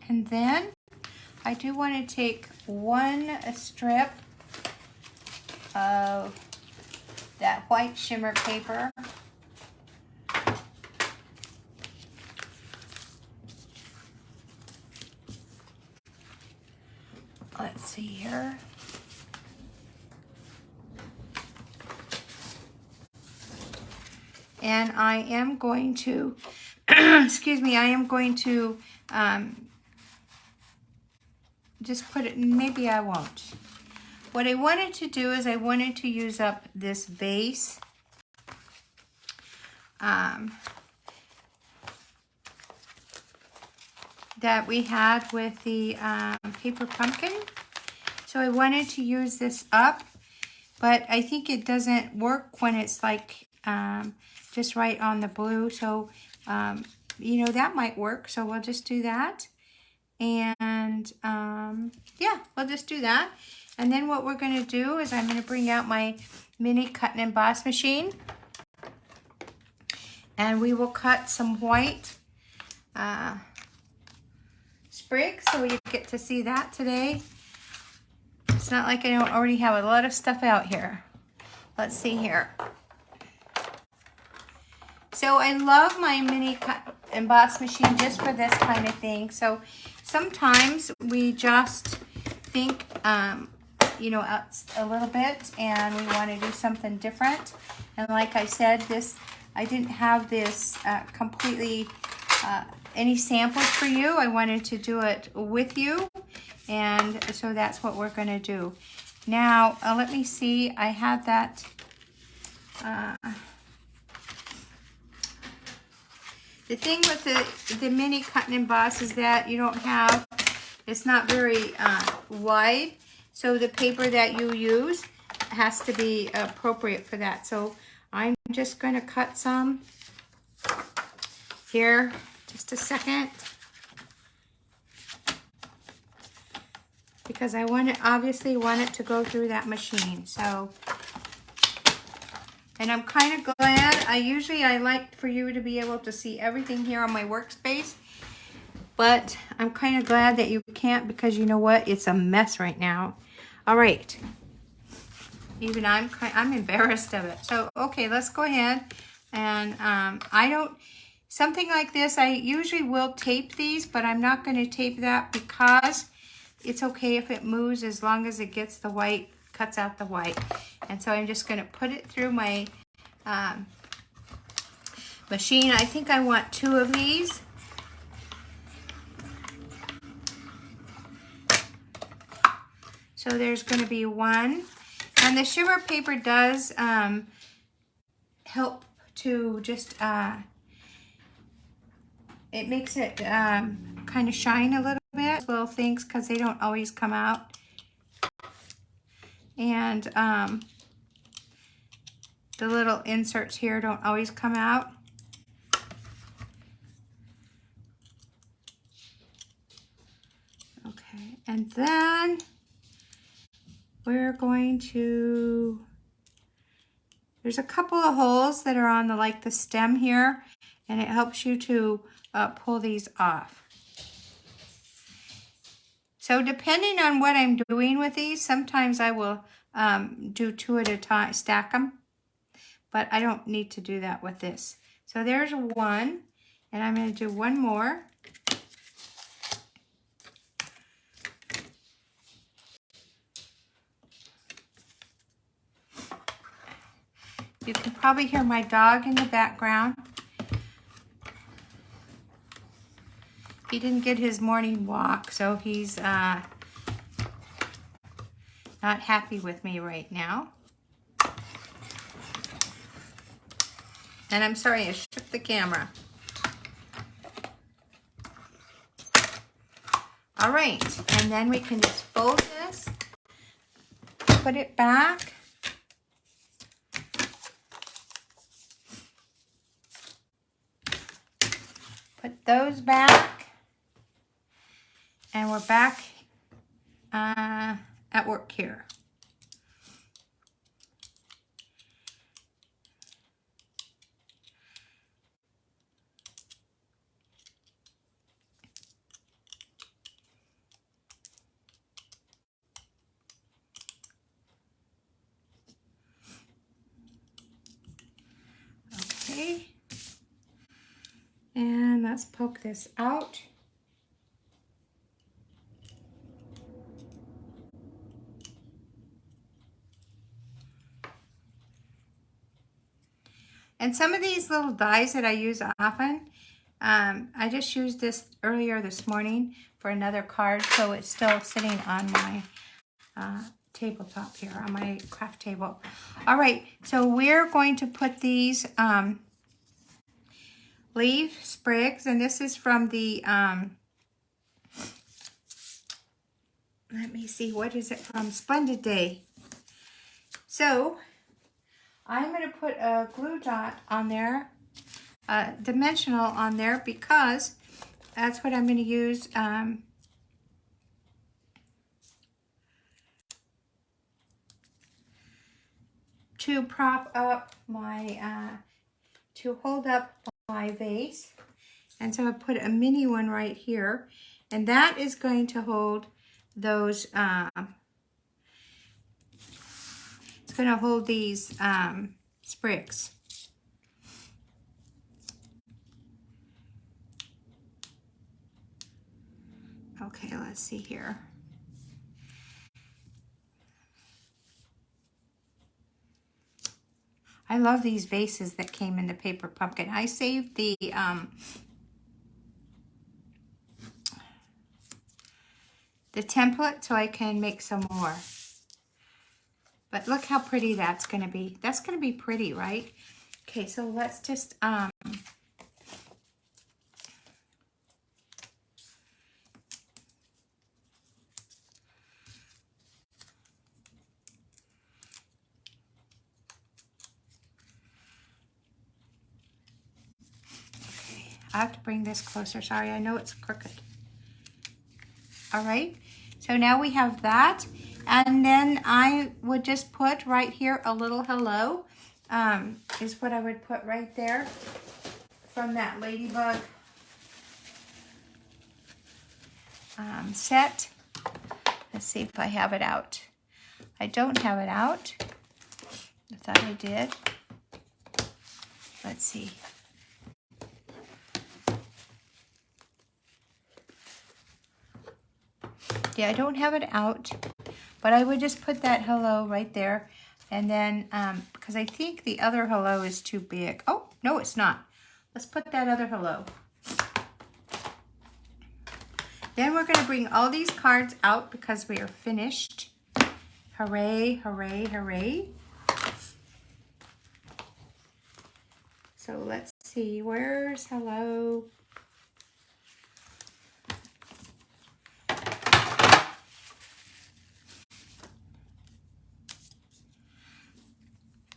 And then I do want to take one strip of that white shimmer paper. Let's see here. And I am going to, excuse me, I am going to just put it, maybe I won't. What I wanted to do is I wanted to use up this base. That we had with the paper pumpkin. So I wanted to use this up, but I think it doesn't work when it's like just right on the blue. So, you know, that might work. So we'll just do that. And yeah, we'll just do that. And then what we're going to do is I'm going to bring out my mini cut and emboss machine. And we will cut some white sprigs, so you get to see that today. It's not like I don't already have a lot of stuff out here. Let's see here. So I love my mini cut emboss machine just for this kind of thing. So sometimes we just think you know, out a little bit, and we want to do something different. And like I said, I didn't have this completely any samples for you. I wanted to do it with you, and so that's what we're going to do. Now, let me see. I had that. The thing with the mini cut and emboss is that you don't have, it's not very wide, so the paper that you use has to be appropriate for that. So I'm just going to cut some here, just a second, because I obviously want it to go through that machine. So, and I'm kind of glad. I like for you to be able to see everything here on my workspace, but I'm kind of glad that you can't, because you know what? It's a mess right now. All right. Even I'm embarrassed of it. So, okay, let's go ahead. And something like this, I usually will tape these, but I'm not going to tape that because it's okay if it moves as long as it gets the white, cuts out the white. And so I'm just going to put it through my machine. I think I want 2 of these. So there's going to be 1. And the shimmer paper does help to just, it makes it kind of shine a little bit, little things, because they don't always come out. And the little inserts here don't always come out. Okay, and then we're going to, there's a couple of holes that are on the stem here, and it helps you to pull these off. So depending on what I'm doing with these, sometimes I will do 2 at a time, stack them, but I don't need to do that with this. So there's 1, and I'm going to do 1 more. You can probably hear my dog in the background. He didn't get his morning walk, so he's not happy with me right now. And I'm sorry, I shook the camera. All right, and then we can just fold this, put it back. Put those back. And we're back at work here. Okay. And let's poke this out. And some of these little dies that I use often, I just used this earlier this morning for another card, so it's still sitting on my tabletop here, on my craft table. All right, so we're going to put these leaf sprigs, and this is from the, let me see, what is it from? Splendid Day. So I'm going to put a glue dot on there, dimensional on there, because that's what I'm going to use to prop up my, to hold up my vase. And so I put a mini one right here, and that is going to hold those, it's going to hold these sprigs. Okay, let's see here. I love these vases that came in the paper pumpkin. I saved the template so I can make some more. But look how pretty that's going to be. That's going to be pretty, right? Okay, so let's just I have to bring this closer. Sorry, I know it's crooked. All right, so now we have that. And then I would just put right here a little hello, is what I would put right there from that ladybug set. Let's see if I have it out. I don't have it out. I thought I did. Let's see. Yeah, I don't have it out, but I would just put that hello right there. And then, because I think the other hello is too big. Oh, no, it's not. Let's put that other hello. Then we're going to bring all these cards out because we are finished. Hooray, hooray, hooray. So let's see, where's hello?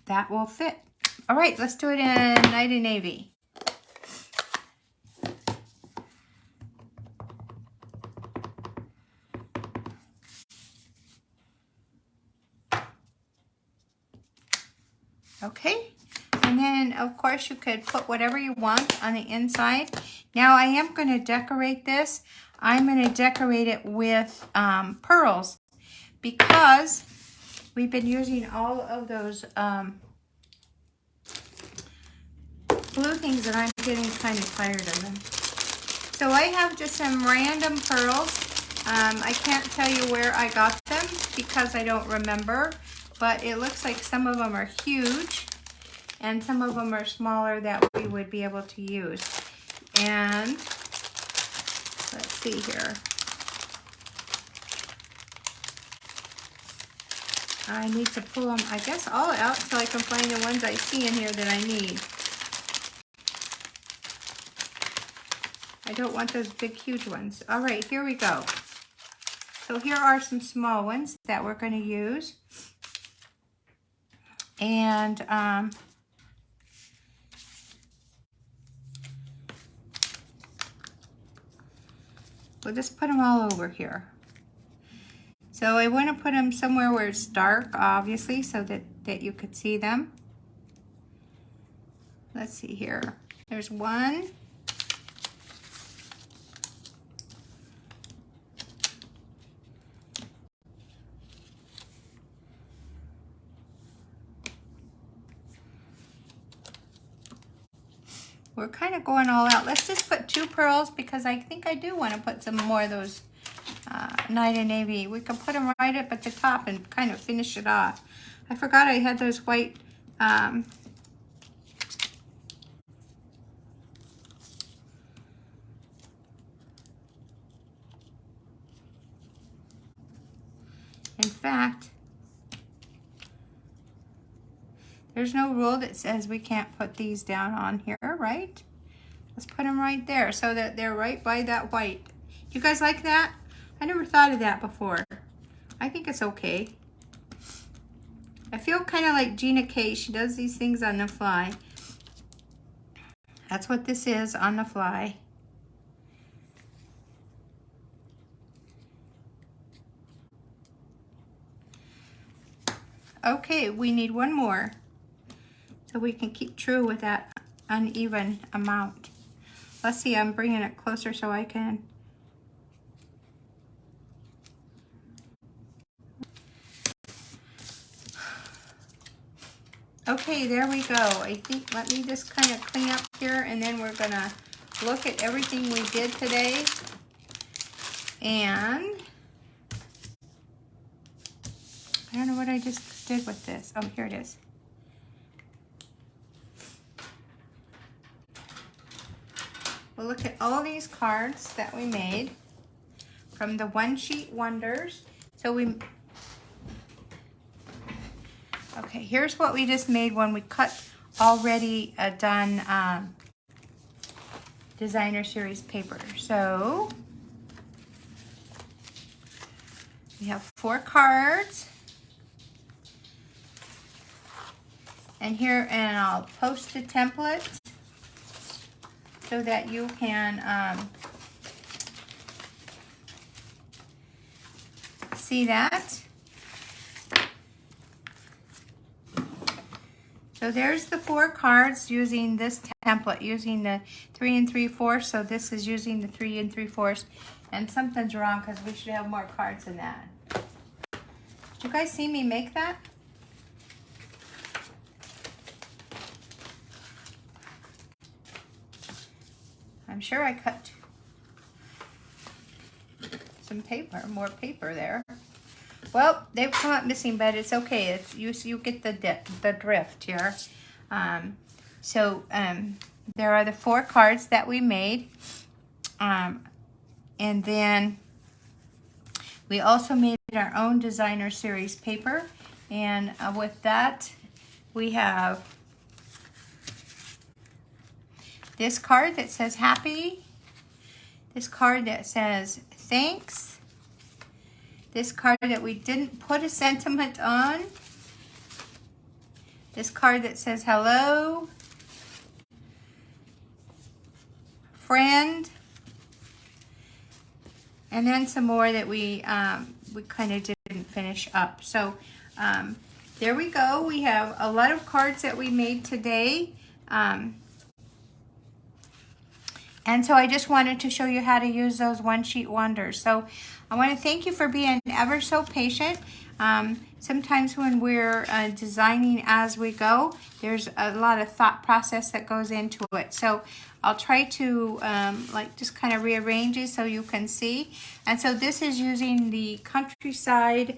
That will fit. All right, let's do it in Night and Navy. Okay, and then of course you could put whatever you want on the inside. Now I am going to decorate this. I'm going to decorate it with pearls because we've been using all of those blue things and I'm getting kind of tired of them. So I have just some random pearls. I can't tell you where I got them because I don't remember, but it looks like some of them are huge and some of them are smaller that we would be able to use. And let's see here. I need to pull them, I guess, all out so I can find the ones I see in here that I need. I don't want those big, huge ones. All right, here we go. So here are some small ones that we're going to use. And we'll just put them all over here. So I want to put them somewhere where it's dark, obviously, so that you could see them. Let's see here. There's one. We're kind of going all out. Let's just put 2 pearls because I think I do want to put some more of those Night and Navy. We can put them right up at the top and kind of finish it off. I forgot I had those white in fact, there's no rule that says we can't put these down on here, right? Let's put them right there so that they're right by that white. You guys like that? I never thought of that before. I think it's okay. I feel kind of like Gina K. She does these things on the fly. That's what this is, on the fly. Okay, we need one more so we can keep true with that uneven amount. Let's see, I'm bringing it closer so I can. Okay, there we go. I think, let me just kind of clean up here and then we're gonna look at everything we did today. And I don't know what I just did with this. Oh, here it is. we'll look at all these cards that we made from the One Sheet Wonders. So okay, here's what we just made when we cut already done designer series paper. So we have 4 cards. And here, and I'll post the template so that you can see that. So there's the 4 cards using this template, using the 3 3/4. So this is using the 3 3/4. And something's wrong because we should have more cards than that. Did you guys see me make that? I'm sure I cut some paper, more paper there. Well, they've come up missing, but it's okay. It's you get the drift here. There are the 4 cards that we made, and then we also made our own designer series paper. And with that, we have this card that says happy, this card that says thanks, this card that we didn't put a sentiment on, this card that says hello, friend, and then some more that we kind of didn't finish up. So there we go. We have a lot of cards that we made today. And so I just wanted to show you how to use those One Sheet Wonders. So I want to thank you for being ever so patient. Sometimes when we're designing as we go, there's a lot of thought process that goes into it. So I'll try to like just kind of rearrange it so you can see. And so this is using the Countryside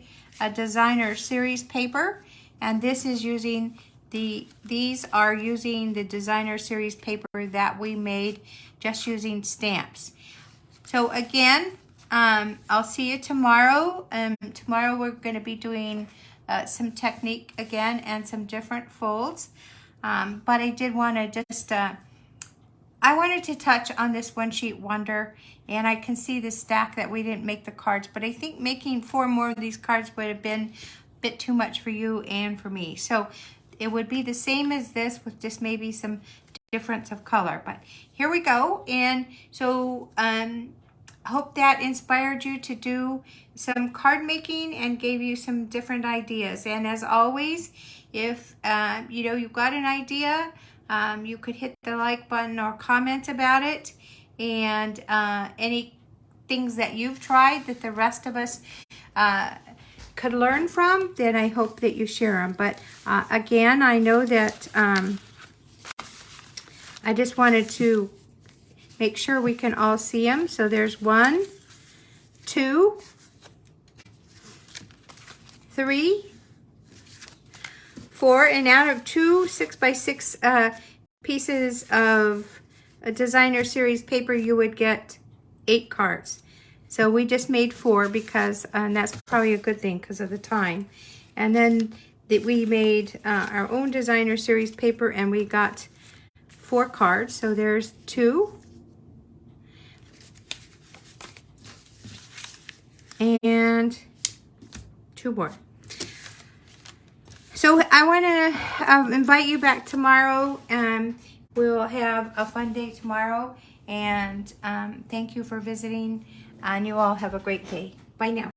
Designer Series paper. And this is using these are using the Designer Series paper that we made just using stamps. So again, I'll see you tomorrow. Tomorrow we're going to be doing some technique again and some different folds. But I did want to just, I wanted to touch on this One Sheet Wonder, and I can see the stack that we didn't make the cards, but I think making 4 more of these cards would have been a bit too much for you and for me. So it would be the same as this with just maybe some difference of color. But here we go. And so I hope that inspired you to do some card making and gave you some different ideas. And as always, if you know you've got an idea, you could hit the like button or comment about it. And any things that you've tried that the rest of us could learn from, then I hope that you share them. But again, I know that I just wanted to make sure we can all see them. So there's 1, 2, 3, 4, and out of 2 6x6 pieces of a Designer Series paper, you would get 8 cards. So we just made 4 because, and that's probably a good thing because of the time. And then we made our own Designer Series paper, and we got 4 cards. So there's 2. And 2 more. So I want to invite you back tomorrow. We'll have a fun day tomorrow. And thank you for visiting. And you all have a great day. Bye now.